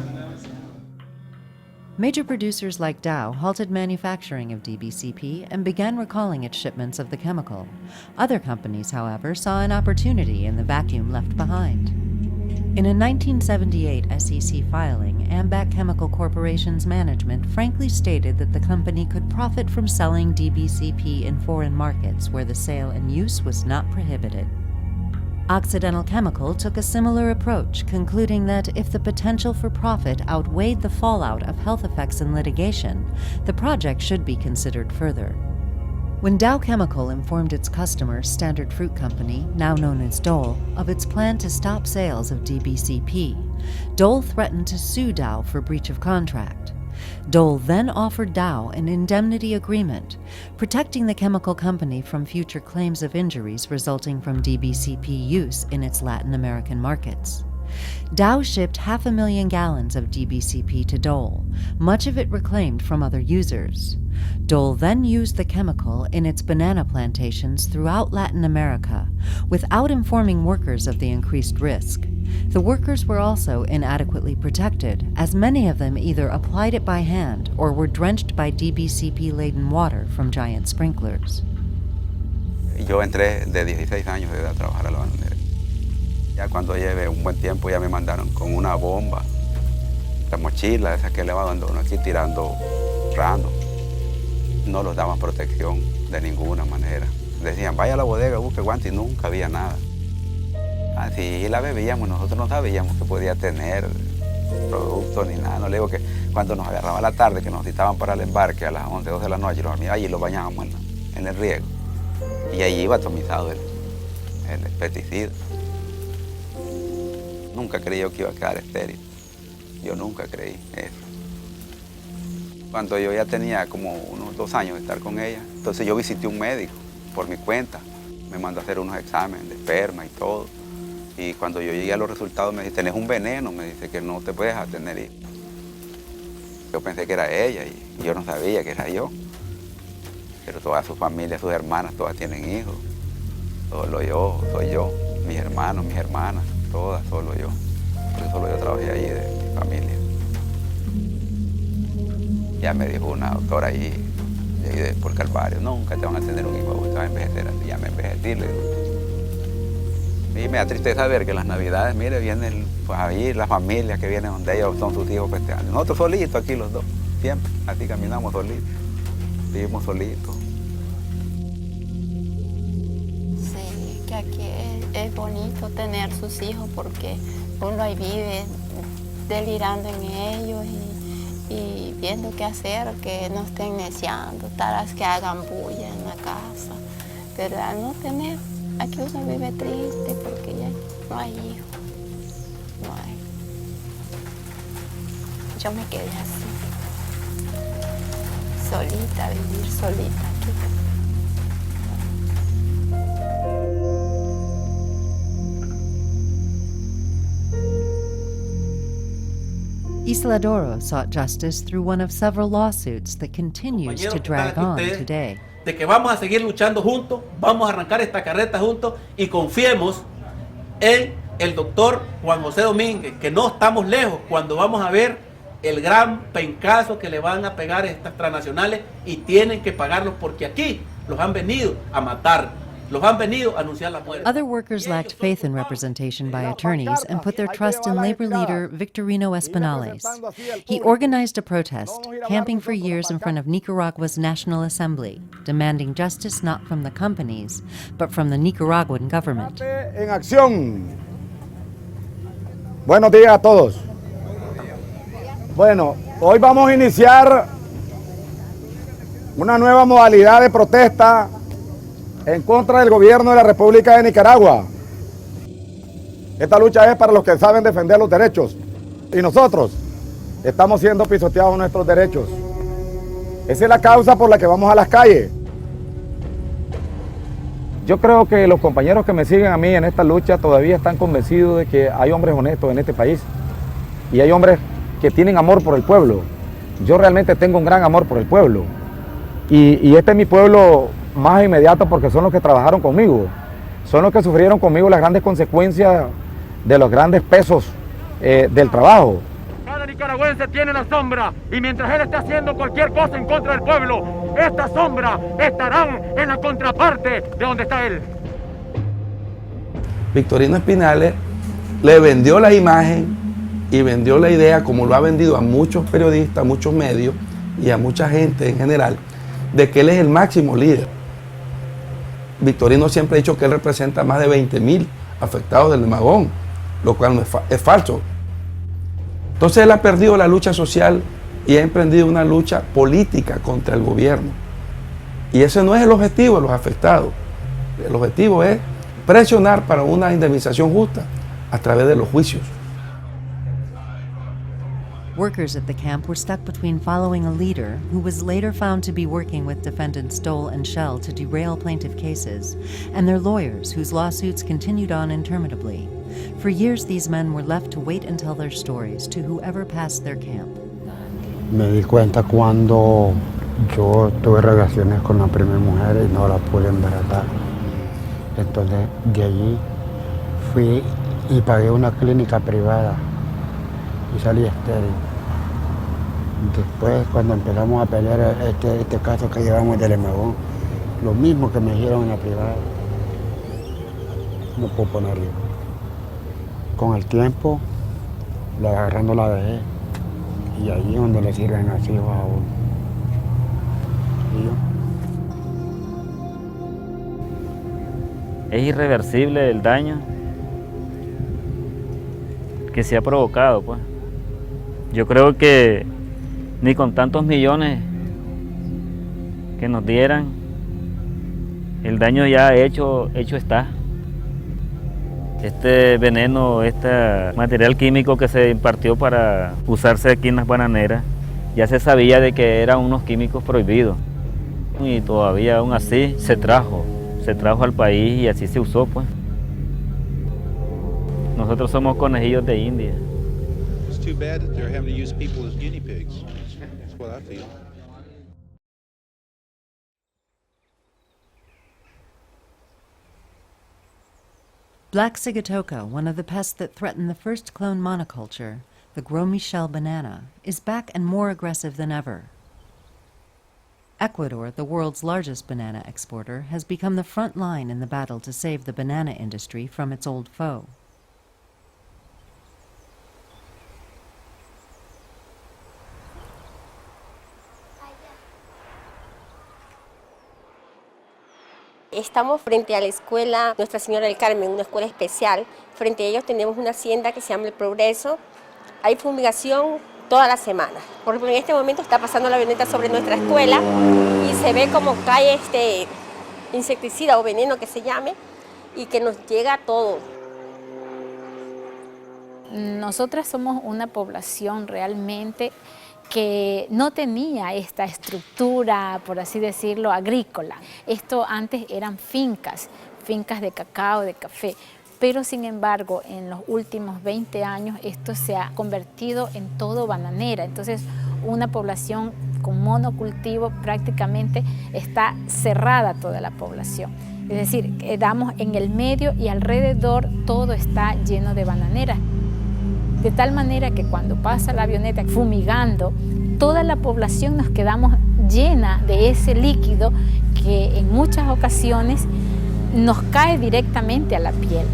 Major producers like Dow halted manufacturing of DBCP and began recalling its shipments of the chemical. Other companies, however, saw an opportunity in the vacuum left behind. In a 1978 SEC filing, Ambac Chemical Corporation's management frankly stated that the company could profit from selling DBCP in foreign markets where the sale and use was not prohibited. Occidental Chemical took a similar approach, concluding that if the potential for profit outweighed the fallout of health effects and litigation, the project should be considered further. When Dow Chemical informed its customer, Standard Fruit Company, now known as Dole, of its plan to stop sales of DBCP, Dole threatened to sue Dow for breach of contract. Dole then offered Dow an indemnity agreement, protecting the chemical company from future claims of injuries resulting from DBCP use in its Latin American markets. Dow shipped 500,000 gallons of DBCP to Dole, much of it reclaimed from other users. Dole then used the chemical in its banana plantations throughout Latin America, without informing workers of the increased risk. The workers were also inadequately protected, as many of them either applied it by hand or were drenched by DBCP-laden water from giant sprinklers. Yo entré de 16 años de edad a trabajar a la bananera. Ya cuando llevé un buen tiempo ya me mandaron con una bomba, la mochila esa que le abandono aquí tirando rando. No los daban protección de ninguna manera. Decían, vaya a la bodega, busque guantes y nunca había nada. Así la bebíamos, nosotros no sabíamos que podía tener productos ni nada. No le digo que cuando nos agarraba la tarde, que nos citaban para el embarque a las 11, 12 de la noche, allí lo bañábamos en el riego. Y allí iba atomizado el pesticida. Nunca creí yo que iba a quedar estéril. Yo nunca creí eso. Cuando yo ya tenía como unos 2 años de estar con ella, entonces yo visité un médico por mi cuenta. Me mandó a hacer unos exámenes de esperma y todo. Y cuando yo llegué a los resultados me dice, tenés un veneno, me dice que no te puedes tener hijos. Yo pensé que era ella y yo no sabía que era yo. Pero toda su familia, sus hermanas, todas tienen hijos. Solo yo, soy yo, mis hermanos, mis hermanas, todas, solo yo. Porque solo yo trabajé allí de mi familia. Ya me dijo una doctora ahí, por Calvario, nunca te van a tener un hijo, te vas a envejecer así. Ya me envejecí, le digo. Y me da tristeza ver que las navidades, mire, vienen pues ahí las familias que vienen donde ellos son sus hijos festejando. Nosotros solitos aquí los dos, siempre, así caminamos solitos, vivimos solitos. Sí, que aquí es bonito tener sus hijos porque uno ahí vive delirando en ellos y viendo qué hacer, que no estén neciando, taras que hagan bulla en la casa. Pero al no tener, aquí uno vive triste porque ya no hay hijos, no hay. Yo me quedé así, solita, vivir solita aquí. Isla Doro sought justice through one of several lawsuits that continues to drag on today. De que vamos a seguir luchando juntos, vamos a arrancar esta carreta juntos y confiemos en el doctor Juan José Domínguez, que no estamos lejos cuando vamos a ver el gran pencazo que le van a pegar a estas transnacionales y tienen que pagarlos porque aquí los han venido a matar. Los han venido a anunciar la muerte. Other workers lacked faith in representation by attorneys and put their trust in labor leader Victorino Espinales. He organized a protest, camping for years in front of Nicaragua's National Assembly, demanding justice not from the companies, but from the Nicaraguan government. En acción. Buenos días a todos. Bueno, hoy vamos a iniciar una nueva modalidad de protesta en contra del gobierno de la República de Nicaragua. Esta lucha es para los que saben defender los derechos y nosotros estamos siendo pisoteados en nuestros derechos. Esa es la causa por la que vamos a las calles. Yo creo que los compañeros que me siguen a mí en esta lucha todavía están convencidos de que hay hombres honestos en este país y hay hombres que tienen amor por el pueblo. Yo realmente tengo un gran amor por el pueblo y este es mi pueblo más inmediato porque son los que trabajaron conmigo, son los que sufrieron conmigo las grandes consecuencias de los grandes pesos del trabajo. Cada nicaragüense tiene una sombra y mientras él esté haciendo cualquier cosa en contra del pueblo, esta sombra estarán en la contraparte de donde está él. Victorino Espinales le vendió la imagen y vendió la idea, como lo ha vendido a muchos periodistas, a muchos medios y a mucha gente en general, de que él es el máximo líder. Victorino siempre ha dicho que él representa a más de 20.000 afectados del Magón, lo cual no es falso. Entonces él ha perdido la lucha social y ha emprendido una lucha política contra el gobierno. Y ese no es el objetivo de los afectados. El objetivo es presionar para una indemnización justa a través de los juicios. Workers at the camp were stuck between following a leader who was later found to be working with defendants Dole and Shell to derail plaintiff cases, and their lawyers whose lawsuits continued on interminably. For years, these men were left to wait and tell their stories to whoever passed their camp. Me di cuenta cuando yo tuve relaciones con la primera mujer y no la pude embarazar. Entonces, de allí fui y pagué una clínica privada y salí estéril. Después, cuando empezamos a pelear este caso que llevamos del Emagón, lo mismo que me dijeron en la privada, no puedo ponerlo. Con el tiempo, agarrando la vejez, y allí es donde le sirven los hijos a uno. Es irreversible el daño que se ha provocado, pues. Yo creo que ni con tantos millones que nos dieran, el daño ya hecho está. Este veneno, este material químico que se impartió para usarse aquí en las bananeras, ya se sabía de que eran unos químicos prohibidos. Y todavía aún así se trajo al país y así se usó, pues. Nosotros somos conejillos de India. It's too bad that they're having to use people as guinea pigs. That's what I feel. Black sigatoka, one of the pests that threatened the first clone monoculture, the Gros Michel banana, is back and more aggressive than ever. Ecuador, the world's largest banana exporter, has become the front line in the battle to save the banana industry from its old foe. Estamos frente a la escuela Nuestra Señora del Carmen, una escuela especial. Frente a ellos tenemos una hacienda que se llama El Progreso. Hay fumigación toda la semana. Por ejemplo, en este momento está pasando la avioneta sobre nuestra escuela y se ve como cae este insecticida o veneno que se llame y que nos llega a todo. Nosotras somos una población realmente que no tenía esta estructura, por así decirlo, agrícola. Esto antes eran fincas de cacao, de café, pero sin embargo en los últimos 20 años esto se ha convertido en todo bananera. Entonces una población con monocultivo prácticamente está cerrada toda la población. Es decir, quedamos en el medio y alrededor todo está lleno de bananeras. De tal manera que cuando pasa la avioneta fumigando, toda la población nos quedamos llena de ese líquido que en muchas ocasiones nos cae directamente a la piel.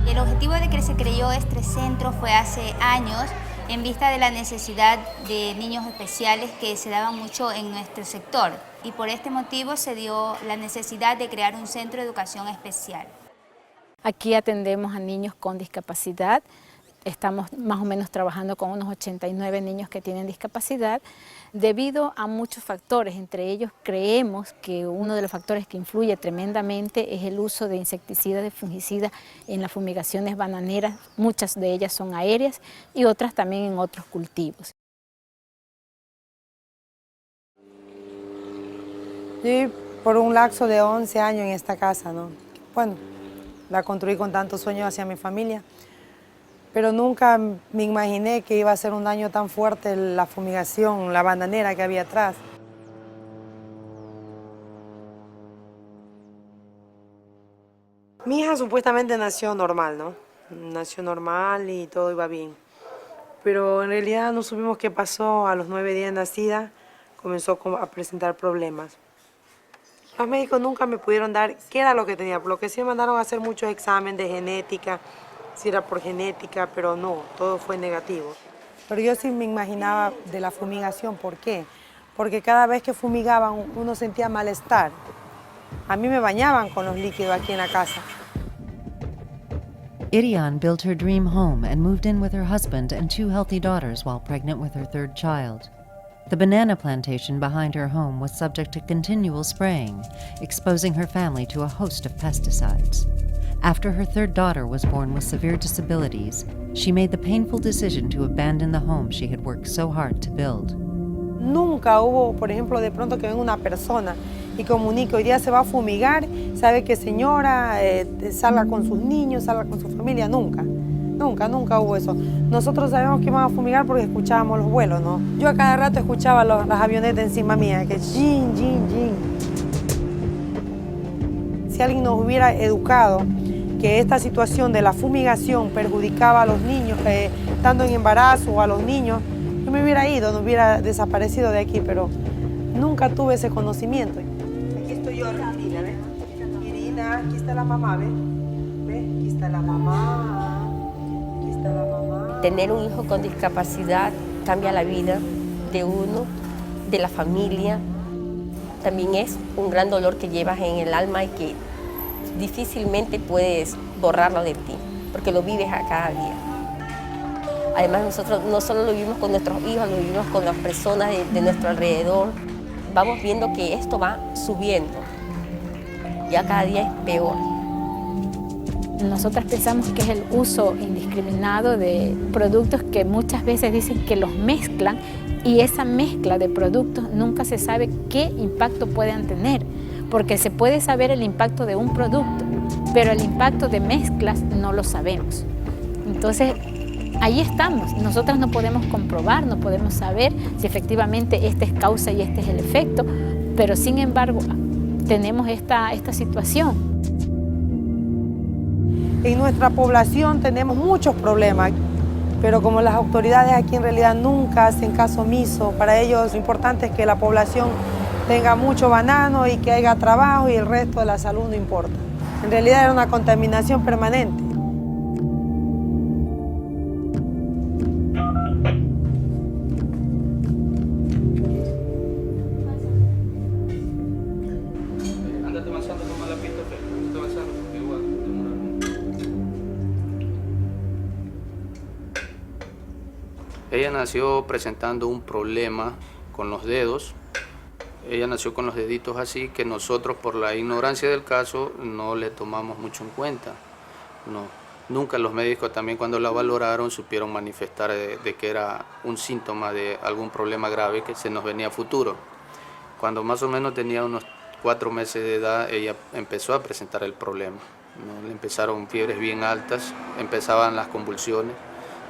El objetivo de que se creó este centro fue hace años en vista de la necesidad de niños especiales que se daban mucho en nuestro sector, y por este motivo se dio la necesidad de crear un centro de educación especial. Aquí atendemos a niños con discapacidad. Estamos más o menos trabajando con unos 89 niños que tienen discapacidad debido a muchos factores. Entre ellos creemos que uno de los factores que influye tremendamente es el uso de insecticidas, de fungicidas en las fumigaciones bananeras. Muchas de ellas son aéreas y otras también en otros cultivos. Yo por un lapso de 11 años en esta casa, ¿no? Bueno, la construí con tantos sueños hacia mi familia, pero nunca me imaginé que iba a ser un daño tan fuerte la fumigación, la bananera que había atrás. Mi hija supuestamente nació normal, ¿no? Nació normal y todo iba bien, pero en realidad no supimos qué pasó. A los 9 días de nacida comenzó a presentar problemas. Los médicos nunca me pudieron dar qué era lo que tenía, por lo que sí me mandaron a hacer muchos exámenes de genética, si era por genética, pero no, todo fue negativo. Pero yo sí me imaginaba de la fumigación. ¿Por qué? Porque cada vez que fumigaban uno sentía malestar. A mí me bañaban con los líquidos aquí en la casa. Irian built her dream home and moved in with her husband and 2 healthy daughters while pregnant with her 3rd child. The banana plantation behind her home was subject to continual spraying, exposing her family to a host of pesticides. After her third daughter was born with severe disabilities, she made the painful decision to abandon the home she had worked so hard to build. Nunca hubo, por ejemplo, de pronto que venga una persona y comunique, hoy día se va a fumigar, sabe que señora salga con sus niños, salga con su familia, nunca. Nunca hubo eso. Nosotros sabemos que iban a fumigar porque escuchábamos los vuelos, ¿no? Yo a cada rato escuchaba las avionetas encima mía, que jin, jin, jin. Si alguien nos hubiera educado que esta situación de la fumigación perjudicaba a los niños, estando en embarazo o a los niños, yo me hubiera ido, no hubiera desaparecido de aquí, pero nunca tuve ese conocimiento. Aquí estoy yo, Irina, ¿ves? Irina, aquí está la mamá, ¿ves? ¿Ves? Aquí está la mamá. Tener un hijo con discapacidad cambia la vida de uno, de la familia. También es un gran dolor que llevas en el alma y que difícilmente puedes borrarlo de ti, porque lo vives a cada día. Además, nosotros no solo lo vivimos con nuestros hijos, lo vivimos con las personas de nuestro alrededor. Vamos viendo que esto va subiendo. Ya cada día es peor. Nosotras pensamos que es el uso indiscriminado de productos que muchas veces dicen que los mezclan y esa mezcla de productos nunca se sabe qué impacto pueden tener, porque se puede saber el impacto de un producto, pero el impacto de mezclas no lo sabemos. Entonces, ahí estamos. Nosotras no podemos comprobar, no podemos saber si efectivamente esta es causa y este es el efecto, pero sin embargo tenemos esta situación. En nuestra población tenemos muchos problemas, pero como las autoridades aquí en realidad nunca hacen caso omiso, para ellos lo importante es que la población tenga mucho banano y que haya trabajo y el resto de la salud no importa. En realidad era una contaminación permanente. Ella nació presentando un problema con los dedos. Ella nació con los deditos así, que nosotros por la ignorancia del caso no le tomamos mucho en cuenta. Nunca los médicos también cuando la valoraron supieron manifestar de que era un síntoma de algún problema grave que se nos venía a futuro. Cuando más o menos tenía unos 4 meses de edad, ella empezó a presentar el problema. Le empezaron fiebres bien altas, empezaban las convulsiones,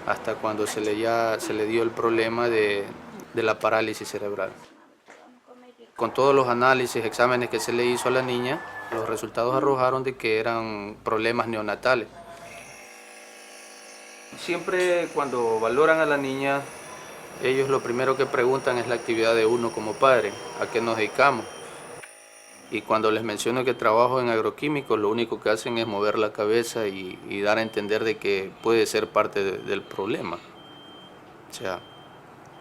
hasta cuando se le dio el problema de la parálisis cerebral. Con todos los análisis, exámenes que se le hizo a la niña, los resultados arrojaron de que eran problemas neonatales. Siempre cuando valoran a la niña, ellos lo primero que preguntan es la actividad de uno como padre, a qué nos dedicamos. Y cuando les menciono que trabajo en agroquímicos, lo único que hacen es mover la cabeza y dar a entender de que puede ser parte del problema. O sea,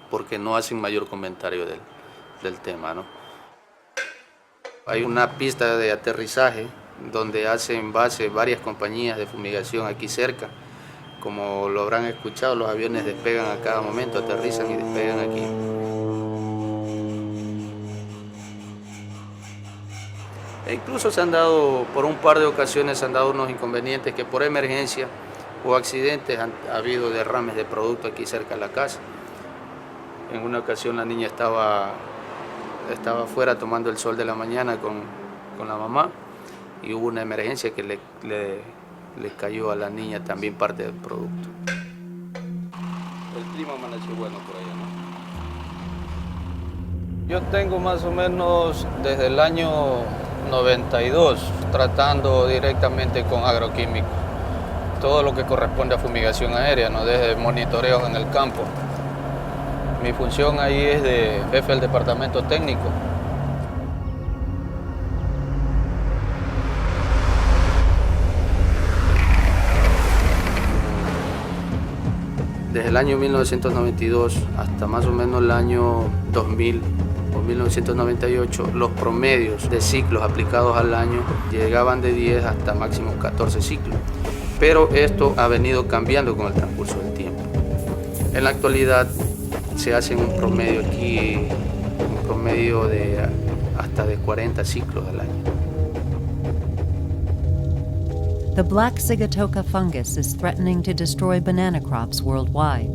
porque no hacen mayor comentario del tema, ¿no? Hay una pista de aterrizaje donde hacen base varias compañías de fumigación aquí cerca. Como lo habrán escuchado, los aviones despegan a cada momento, aterrizan y despegan aquí. E incluso se han dado, por un par de ocasiones, se han dado unos inconvenientes que por emergencia o accidentes ha habido derrames de producto aquí cerca de la casa. En una ocasión la niña estaba afuera tomando el sol de la mañana con la mamá y hubo una emergencia que le cayó a la niña también parte del producto. El clima amaneció bueno por allá, ¿no? Yo tengo más o menos desde el año 92 tratando directamente con agroquímicos. Todo lo que corresponde a fumigación aérea, ¿no? Desde monitoreos en el campo. Mi función ahí es de jefe del departamento técnico. Desde el año 1992 hasta más o menos el año 2000 o 1998, los promedios de ciclos aplicados al año llegaban de 10 hasta máximo 14 ciclos. Pero esto ha venido cambiando con el transcurso del tiempo. En la actualidad se hacen un promedio aquí, un promedio de hasta de 40 ciclos al año. The black Sigatoka fungus is threatening to destroy banana crops worldwide.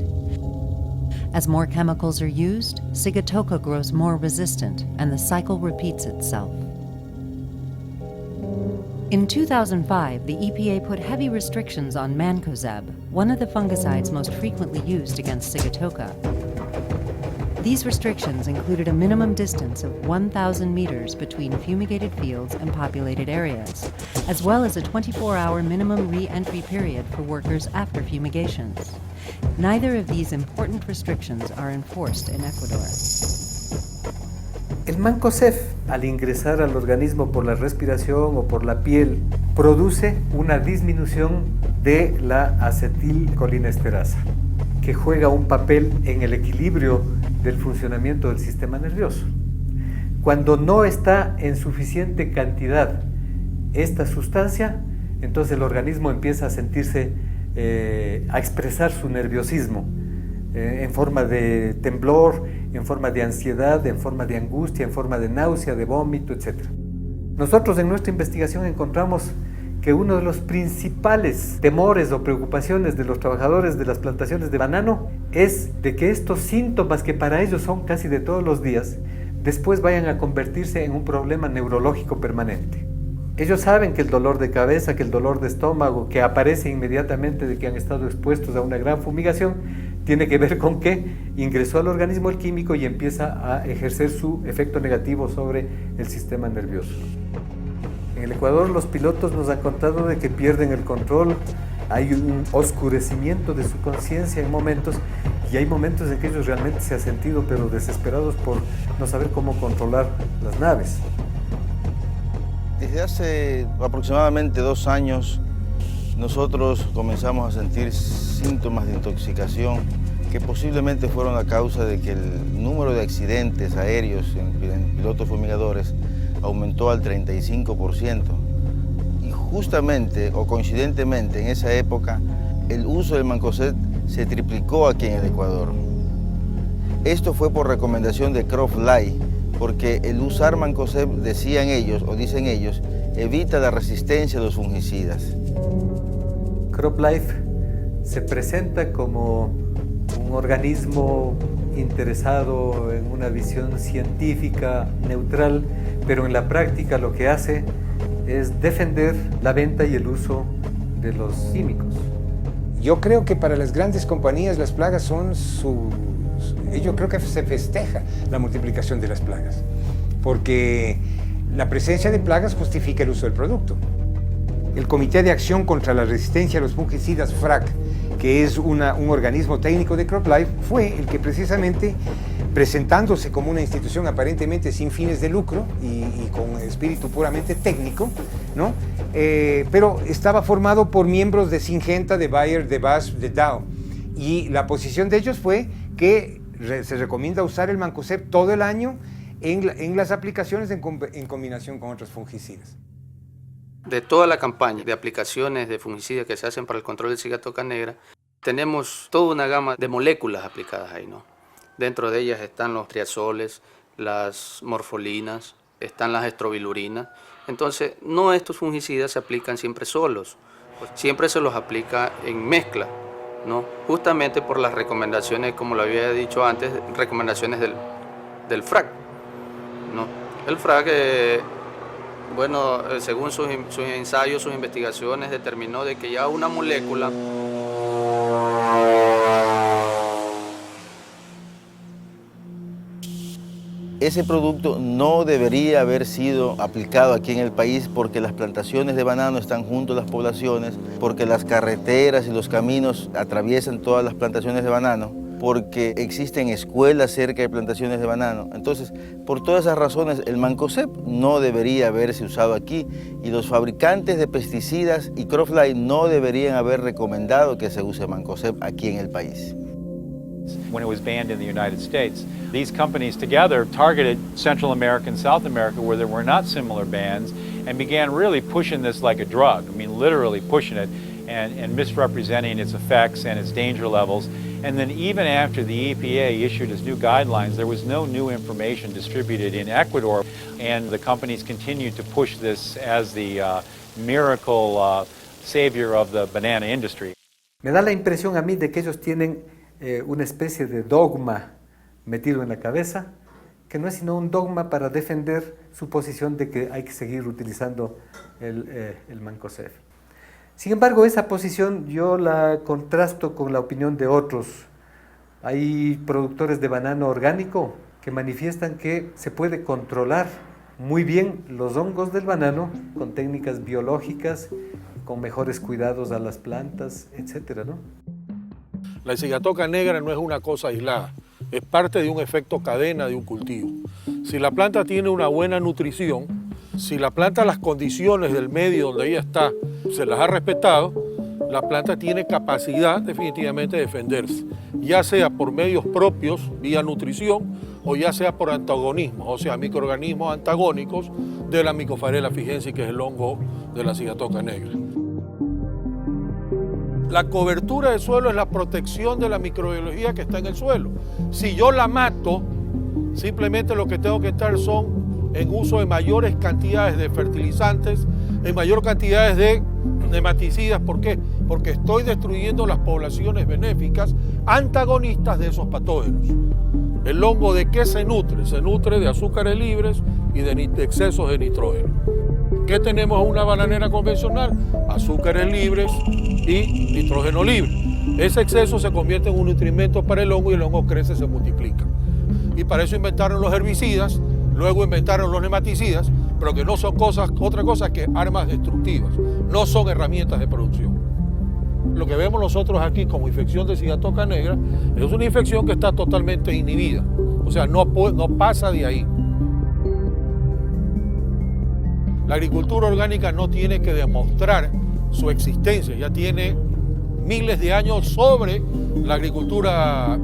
As more chemicals are used, Sigatoka grows more resistant, and the cycle repeats itself. In 2005, the EPA put heavy restrictions on mancozeb, one of the fungicides most frequently used against Sigatoka. These restrictions included a minimum distance of 1,000 meters between fumigated fields and populated areas, as well as a 24-hour minimum re-entry period for workers after fumigations. Neither of these important restrictions are enforced in Ecuador. El mancozeb, al ingresar al organismo por la respiración o por la piel, produce una disminución de la acetilcolinesterasa, que juega un papel en el equilibrio del funcionamiento del sistema nervioso. Cuando no está en suficiente cantidad esta sustancia, entonces el organismo empieza a sentirse, a expresar su nerviosismo en forma de temblor, en forma de ansiedad, en forma de angustia, en forma de náusea, de vómito, etc. Nosotros en nuestra investigación encontramos que uno de los principales temores o preocupaciones de los trabajadores de las plantaciones de banano es de que estos síntomas, que para ellos son casi de todos los días, después vayan a convertirse en un problema neurológico permanente. Ellos saben que el dolor de cabeza, que el dolor de estómago, que aparece inmediatamente de que han estado expuestos a una gran fumigación, tiene que ver con que ingresó al organismo el químico y empieza a ejercer su efecto negativo sobre el sistema nervioso. En el Ecuador los pilotos nos han contado de que pierden el control, hay un oscurecimiento de su conciencia en momentos, y hay momentos en que ellos realmente se han sentido pero desesperados por no saber cómo controlar las naves. Desde hace aproximadamente 2 años nosotros comenzamos a sentir síntomas de intoxicación que posiblemente fueron a causa de que el número de accidentes aéreos en pilotos fumigadores aumentó al 35%. Y justamente o coincidentemente en esa época el uso del mancozeb se triplicó aquí en el Ecuador. Esto fue por recomendación de CropLife, porque el usar mancozeb, decían ellos o dicen ellos, evita la resistencia a los fungicidas. CropLife se presenta como un organismo interesado en una visión científica neutral, pero en la práctica lo que hace es defender la venta y el uso de los químicos. Yo creo que para las grandes compañías las plagas son yo creo que se festeja la multiplicación de las plagas, porque la presencia de plagas justifica el uso del producto. El Comité de Acción contra la Resistencia a los Fungicidas, FRAC, que es un organismo técnico de CropLife, fue el que precisamente, presentándose como una institución aparentemente sin fines de lucro y con espíritu puramente técnico, ¿no? Pero estaba formado por miembros de Syngenta, de Bayer, de BASF, de Dow, y la posición de ellos fue que se recomienda usar el mancozeb todo el año en las aplicaciones en combinación con otros fungicidas. De toda la campaña de aplicaciones de fungicidas que se hacen para el control de sigatoka negra, tenemos toda una gama de moléculas aplicadas ahí, ¿no? Dentro de ellas están los triazoles, las morfolinas, están las estrobilurinas. Entonces, no estos fungicidas se aplican siempre solos, pues siempre se los aplica en mezcla, ¿no? Justamente por las recomendaciones, como lo había dicho antes, recomendaciones del FRAC, ¿no? El FRAC, bueno, según sus ensayos, sus investigaciones, determinó de que ya una molécula ese producto no debería haber sido aplicado aquí en el país porque las plantaciones de banano están junto a las poblaciones, porque las carreteras y los caminos atraviesan todas las plantaciones de banano, porque existen escuelas cerca de plantaciones de banano. Entonces, por todas esas razones, el mancozeb no debería haberse usado aquí y los fabricantes de pesticidas y CropLife no deberían haber recomendado que se use mancozeb aquí en el país. When it was banned in the United States, these companies together targeted Central America and South America where there were not similar bans and began really pushing this like a drug. I mean, literally pushing it and misrepresenting its effects and its danger levels. And then even after the EPA issued its new guidelines, there was no new information distributed in Ecuador, and the companies continued to push this as the miracle savior of the banana industry. Me da la impresión a mí de que ellos tienen una especie de dogma metido en la cabeza, que no es sino un dogma para defender su posición de que hay que seguir utilizando el Mancozeb. Sin embargo, esa posición yo la contrasto con la opinión de otros. Hay productores de banano orgánico que manifiestan que se puede controlar muy bien los hongos del banano con técnicas biológicas, con mejores cuidados a las plantas, etcétera, ¿no? La cigatoca negra no es una cosa aislada, es parte de un efecto cadena de un cultivo. Si la planta tiene una buena nutrición, si la planta, las condiciones del medio donde ella está, se las ha respetado, la planta tiene capacidad definitivamente de defenderse, ya sea por medios propios, vía nutrición, o ya sea por antagonismo, o sea, microorganismos antagónicos de la Mycopharela fijensis, que es el hongo de la cigatoca negra. La cobertura del suelo es la protección de la microbiología que está en el suelo. Si yo la mato, simplemente lo que tengo que estar son en uso de mayores cantidades de fertilizantes, en mayor cantidades de nematicidas. ¿Por qué? Porque estoy destruyendo las poblaciones benéficas antagonistas de esos patógenos. ¿El hongo de qué se nutre? Se nutre de azúcares libres y de excesos de nitrógeno. ¿Qué tenemos en una bananera convencional? Azúcares libres y nitrógeno libre. Ese exceso se convierte en un nutrimento para el hongo y el hongo crece y se multiplica. Y para eso inventaron los herbicidas, luego inventaron los nematicidas, pero que no son otra cosa que armas destructivas, no son herramientas de producción. Lo que vemos nosotros aquí como infección de cigatoca negra es una infección que está totalmente inhibida, o sea, no pasa de ahí. La agricultura orgánica no tiene que demostrar su existencia, ya tiene miles de años sobre la agricultura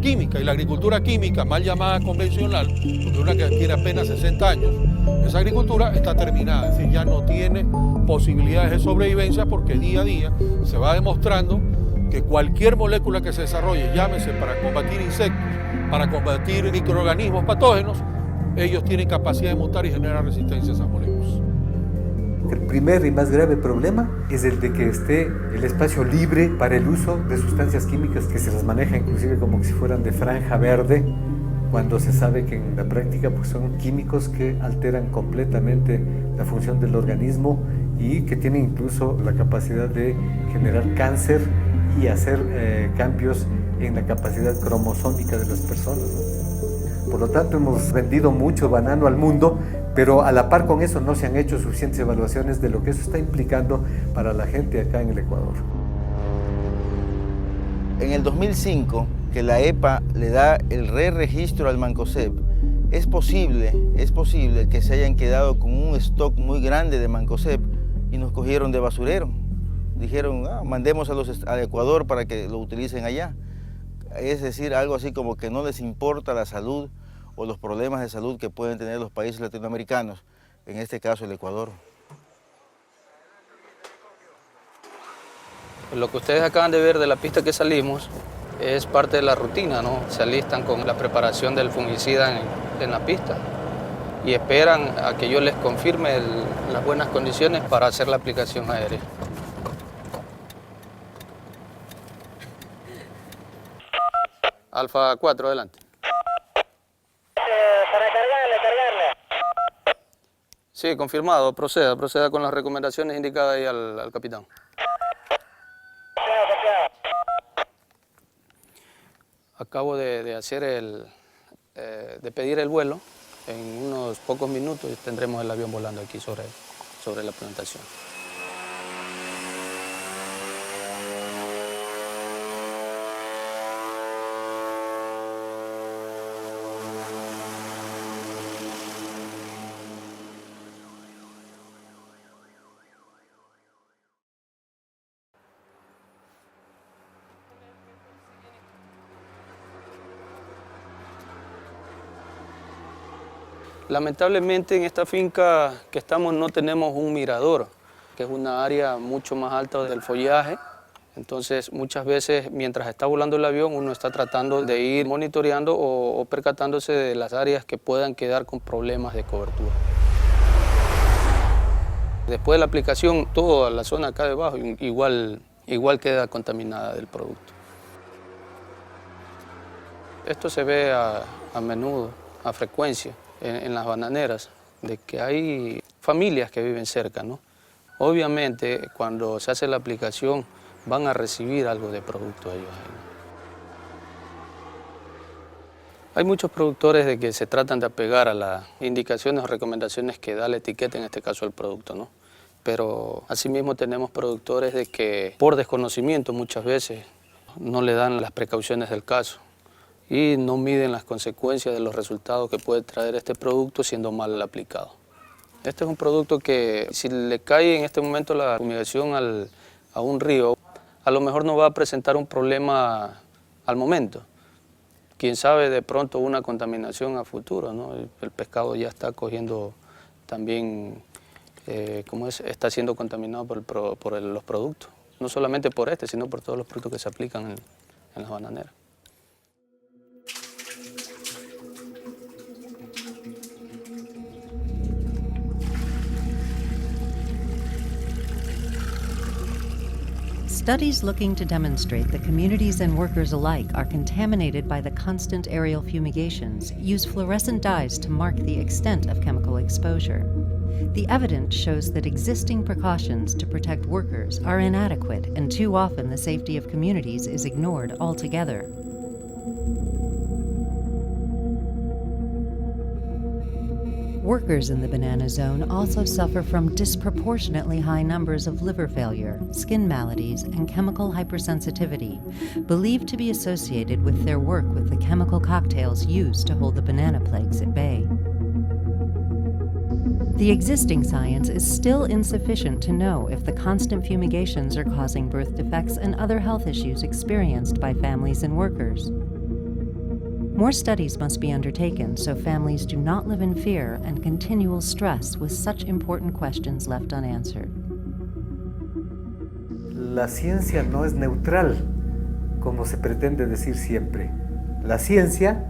química, y la agricultura química, mal llamada convencional, porque una que tiene apenas 60 años, esa agricultura está terminada, es decir, ya no tiene posibilidades de sobrevivencia porque día a día se va demostrando que cualquier molécula que se desarrolle, llámese para combatir insectos, para combatir microorganismos patógenos, ellos tienen capacidad de mutar y generar resistencia a esas moléculas. El primer y más grave problema es el de que esté el espacio libre para el uso de sustancias químicas que se las maneja inclusive como si fueran de franja verde, cuando se sabe que en la práctica pues, son químicos que alteran completamente la función del organismo y que tienen incluso la capacidad de generar cáncer y hacer cambios en la capacidad cromosómica de las personas, ¿no? Por lo tanto, hemos vendido mucho banano al mundo, pero a la par con eso no se han hecho suficientes evaluaciones de lo que eso está implicando para la gente acá en el Ecuador. En el 2005, que la EPA le da el re-registro al Mancozeb, es posible que se hayan quedado con un stock muy grande de Mancozeb y nos cogieron de basurero. Dijeron, mandemos al Ecuador para que lo utilicen allá. Es decir, algo así como que no les importa la salud o los problemas de salud que pueden tener los países latinoamericanos, en este caso el Ecuador. Lo que ustedes acaban de ver de la pista que salimos es parte de la rutina, ¿no? Se alistan con la preparación del fungicida en la pista y esperan a que yo les confirme las buenas condiciones para hacer la aplicación aérea. Alfa 4, adelante. Para cargarle. Sí, confirmado. Proceda con las recomendaciones indicadas ahí al capitán. Acabo de hacer de pedir el vuelo. En unos pocos minutos tendremos el avión volando aquí sobre la plantación. Lamentablemente en esta finca que estamos no tenemos un mirador, que es una área mucho más alta del follaje. Entonces muchas veces mientras está volando el avión uno está tratando de ir monitoreando o percatándose de las áreas que puedan quedar con problemas de cobertura. Después de la aplicación, toda la zona acá debajo igual queda contaminada del producto. Esto se ve a menudo, a frecuencia, en las bananeras, de que hay familias que viven cerca, ¿no? Obviamente, cuando se hace la aplicación, van a recibir algo de producto ellos ahí. Hay muchos productores de que se tratan de apegar a las indicaciones o recomendaciones que da la etiqueta, en este caso el producto, ¿no? Pero asimismo tenemos productores de que por desconocimiento muchas veces no le dan las precauciones del caso y no miden las consecuencias de los resultados que puede traer este producto siendo mal aplicado. Este es un producto que si le cae en este momento la fumigación a un río, a lo mejor no va a presentar un problema al momento. Quién sabe, de pronto una contaminación a futuro, ¿no? El pescado ya está cogiendo también, está siendo contaminado por los productos. No solamente por este, sino por todos los productos que se aplican en las bananeras. Studies looking to demonstrate that communities and workers alike are contaminated by the constant aerial fumigations use fluorescent dyes to mark the extent of chemical exposure. The evidence shows that existing precautions to protect workers are inadequate, and too often the safety of communities is ignored altogether. Workers in the banana zone also suffer from disproportionately high numbers of liver failure, skin maladies, and chemical hypersensitivity, believed to be associated with their work with the chemical cocktails used to hold the banana plagues at bay. The existing science is still insufficient to know if the constant fumigations are causing birth defects and other health issues experienced by families and workers. More studies must be undertaken so families do not live in fear and continual stress with such important questions left unanswered. La ciencia no es neutral, como se pretende decir siempre. La ciencia,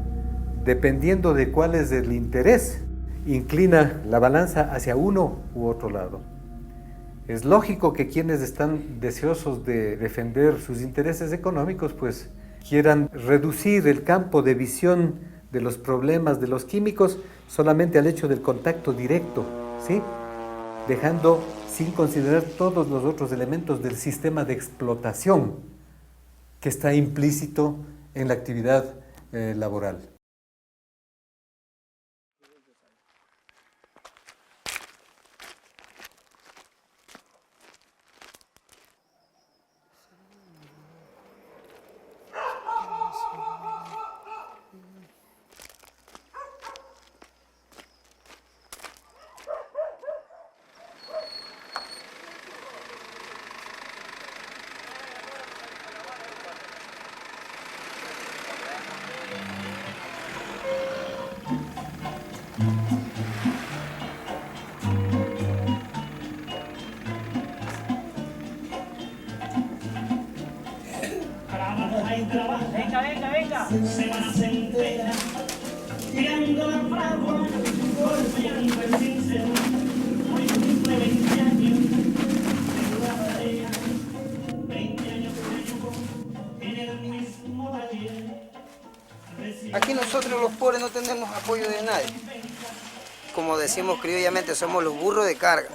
dependiendo de cuál es el interés, inclina la balanza hacia uno u otro lado. Es lógico que quienes están deseosos de defender sus intereses económicos, pues quieran reducir el campo de visión de los problemas de los químicos solamente al hecho del contacto directo, ¿sí? Dejando sin considerar todos los otros elementos del sistema de explotación que está implícito en la actividad laboral. Venga, venga. Semana se entera, tirando la fragua, golpeando el cincel. Hoy cumple 20 años, de la tarea, 20 años que llevo en el mismo taller. Aquí nosotros los pobres no tenemos apoyo de nadie. Como decimos criollamente, somos los burros de carga.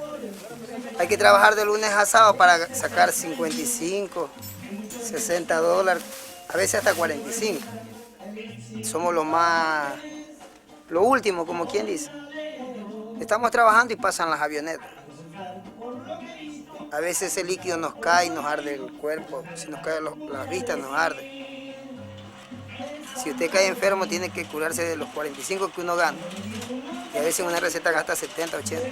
Hay que trabajar de lunes a sábado para sacar 55, 60 dólares, a veces hasta 45. Somos lo último, como quien dice. Estamos trabajando y pasan las avionetas. A veces ese líquido nos cae y nos arde el cuerpo. Si nos cae las vistas, nos arde. Si usted cae enfermo, tiene que curarse de los 45 que uno gana. Y a veces una receta gasta 70, 80.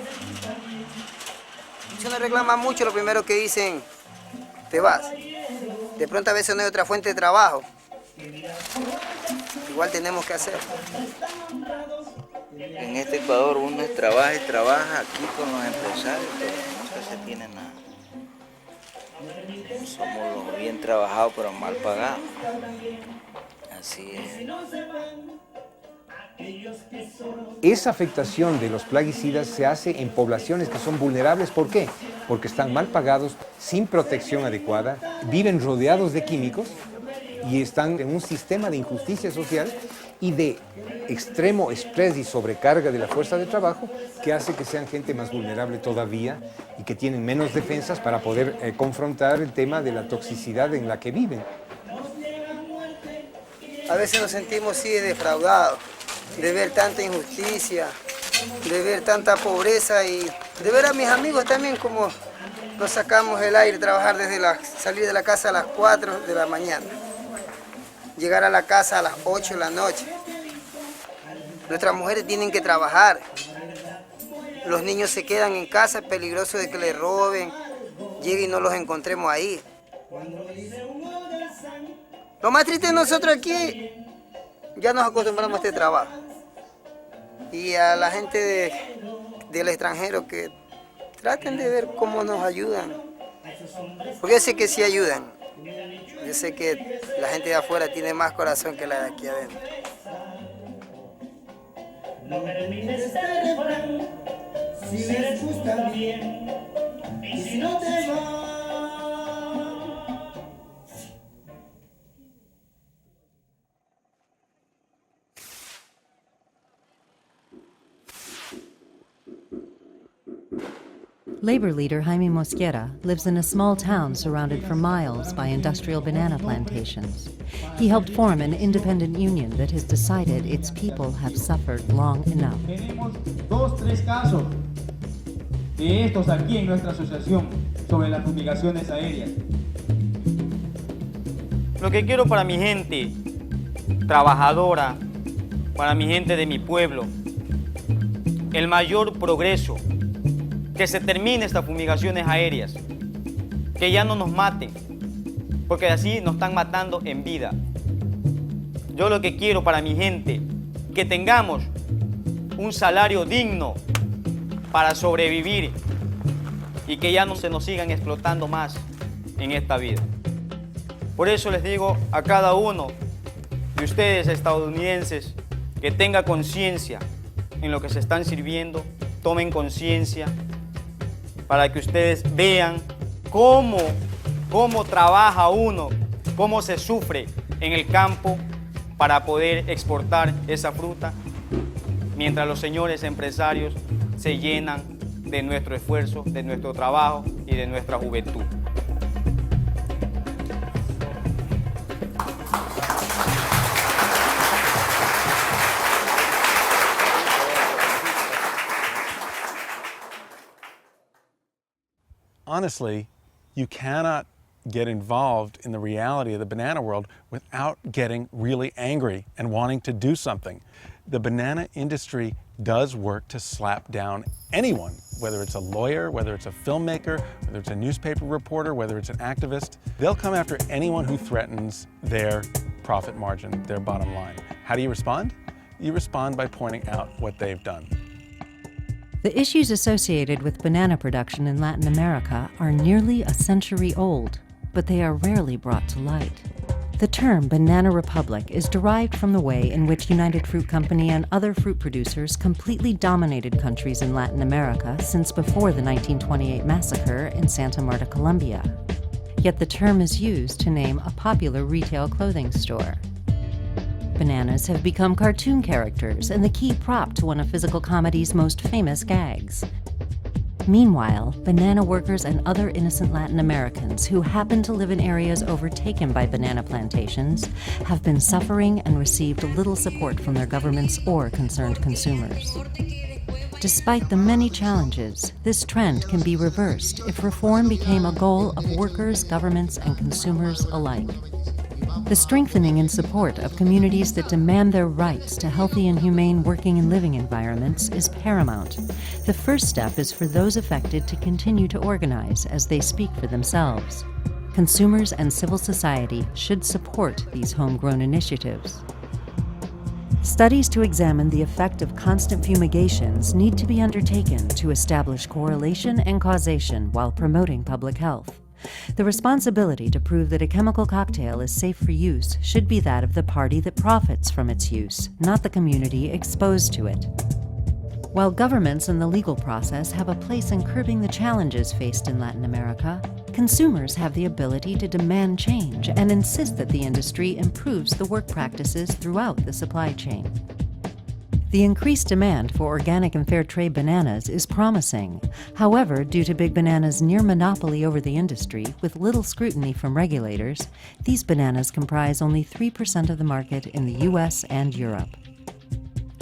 Si uno reclama mucho, lo primero que dicen, te vas. De pronto a veces no hay otra fuente de trabajo. Igual tenemos que hacer. En este Ecuador uno trabaja y trabaja aquí con los empresarios, pero nunca se tiene nada. Somos los bien trabajados pero mal pagados. Así es. Esa afectación de los plaguicidas se hace en poblaciones que son vulnerables. ¿Por qué? Porque están mal pagados, sin protección adecuada, viven rodeados de químicos y están en un sistema de injusticia social y de extremo estrés y sobrecarga de la fuerza de trabajo que hace que sean gente más vulnerable todavía y que tienen menos defensas para poder confrontar el tema de la toxicidad en la que viven. A veces nos sentimos sí defraudados, de ver tanta injusticia, de ver tanta pobreza y de ver a mis amigos también como nos sacamos el aire, trabajar salir de la casa a las 4 de la mañana, llegar a la casa a las 8 de la noche. Nuestras mujeres tienen que trabajar, los niños se quedan en casa, es peligroso de que les roben, lleguen y no los encontremos ahí. Lo más triste de nosotros aquí, ya nos acostumbramos a este trabajo. Y a la gente del extranjero que traten de ver cómo nos ayudan. Porque yo sé que sí ayudan. Yo sé que la gente de afuera tiene más corazón que la de aquí adentro. No termines este refrán, si les gusta bien, y si no te va. Labor leader Jaime Mosquera lives in a small town surrounded for miles by industrial banana plantations. He helped form an independent union that has decided its people have suffered long enough. Tenemos 2-3 casos de estos aquí en nuestra asociación sobre las fumigaciones aéreas. Lo que quiero para mi gente trabajadora, para mi gente de mi pueblo, el mayor progreso, que se termine estas fumigaciones aéreas, que ya no nos maten, porque así nos están matando en vida. Yo lo que quiero para mi gente, que tengamos un salario digno para sobrevivir y que ya no se nos sigan explotando más en esta vida. Por eso les digo a cada uno de ustedes estadounidenses que tenga conciencia en lo que se están sirviendo, tomen conciencia para que ustedes vean cómo trabaja uno, cómo se sufre en el campo para poder exportar esa fruta, mientras los señores empresarios se llenan de nuestro esfuerzo, de nuestro trabajo y de nuestra juventud. Honestly, you cannot get involved in the reality of the banana world without getting really angry and wanting to do something. The banana industry does work to slap down anyone, whether it's a lawyer, whether it's a filmmaker, whether it's a newspaper reporter, whether it's an activist. They'll come after anyone who threatens their profit margin, their bottom line. How do you respond? You respond by pointing out what they've done. The issues associated with banana production in Latin America are nearly a century old, but they are rarely brought to light. The term Banana Republic is derived from the way in which United Fruit Company and other fruit producers completely dominated countries in Latin America since before the 1928 massacre in Santa Marta, Colombia. Yet the term is used to name a popular retail clothing store. Bananas have become cartoon characters and the key prop to one of physical comedy's most famous gags. Meanwhile, banana workers and other innocent Latin Americans who happen to live in areas overtaken by banana plantations have been suffering and received little support from their governments or concerned consumers. Despite the many challenges, this trend can be reversed if reform became a goal of workers, governments, and consumers alike. The strengthening and support of communities that demand their rights to healthy and humane working and living environments is paramount. The first step is for those affected to continue to organize as they speak for themselves. Consumers and civil society should support these homegrown initiatives. Studies to examine the effect of constant fumigations need to be undertaken to establish correlation and causation while promoting public health. The responsibility to prove that a chemical cocktail is safe for use should be that of the party that profits from its use, not the community exposed to it. While governments and the legal process have a place in curbing the challenges faced in Latin America, consumers have the ability to demand change and insist that the industry improves the work practices throughout the supply chain. The increased demand for organic and fair trade bananas is promising. However, due to Big Banana's near monopoly over the industry, with little scrutiny from regulators, these bananas comprise only 3% of the market in the US and Europe.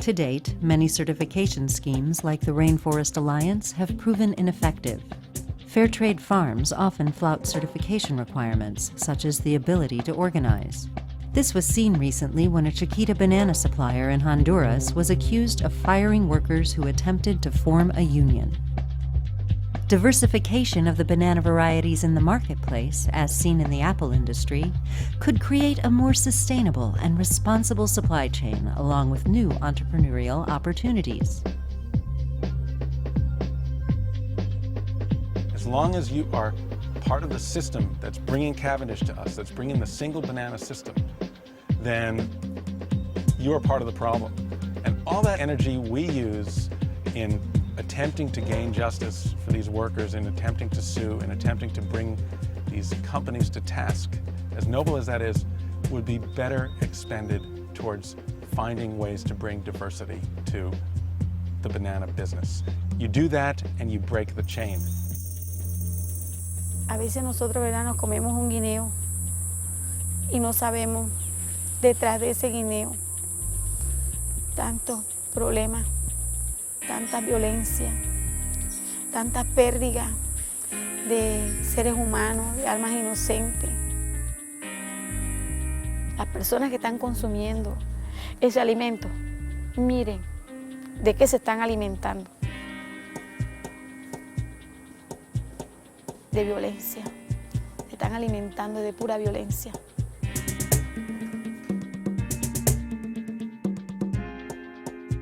To date, many certification schemes like the Rainforest Alliance have proven ineffective. Fair trade farms often flout certification requirements, such as the ability to organize. This was seen recently when a Chiquita banana supplier in Honduras was accused of firing workers who attempted to form a union. Diversification of the banana varieties in the marketplace, as seen in the apple industry, could create a more sustainable and responsible supply chain along with new entrepreneurial opportunities. As long as you are part of the system that's bringing Cavendish to us, that's bringing the single banana system, then you are part of the problem. And all that energy we use in attempting to gain justice for these workers, in attempting to sue, in attempting to bring these companies to task, as noble as that is, would be better expended towards finding ways to bring diversity to the banana business. You do that and you break the chain. A veces nosotros, ¿verdad?, nos comemos un guineo y no sabemos detrás de ese guineo tantos problemas, tanta violencia, tanta pérdida de seres humanos, de almas inocentes. Las personas que están consumiendo ese alimento, miren de qué se están alimentando. De violencia, se están alimentando de pura violencia.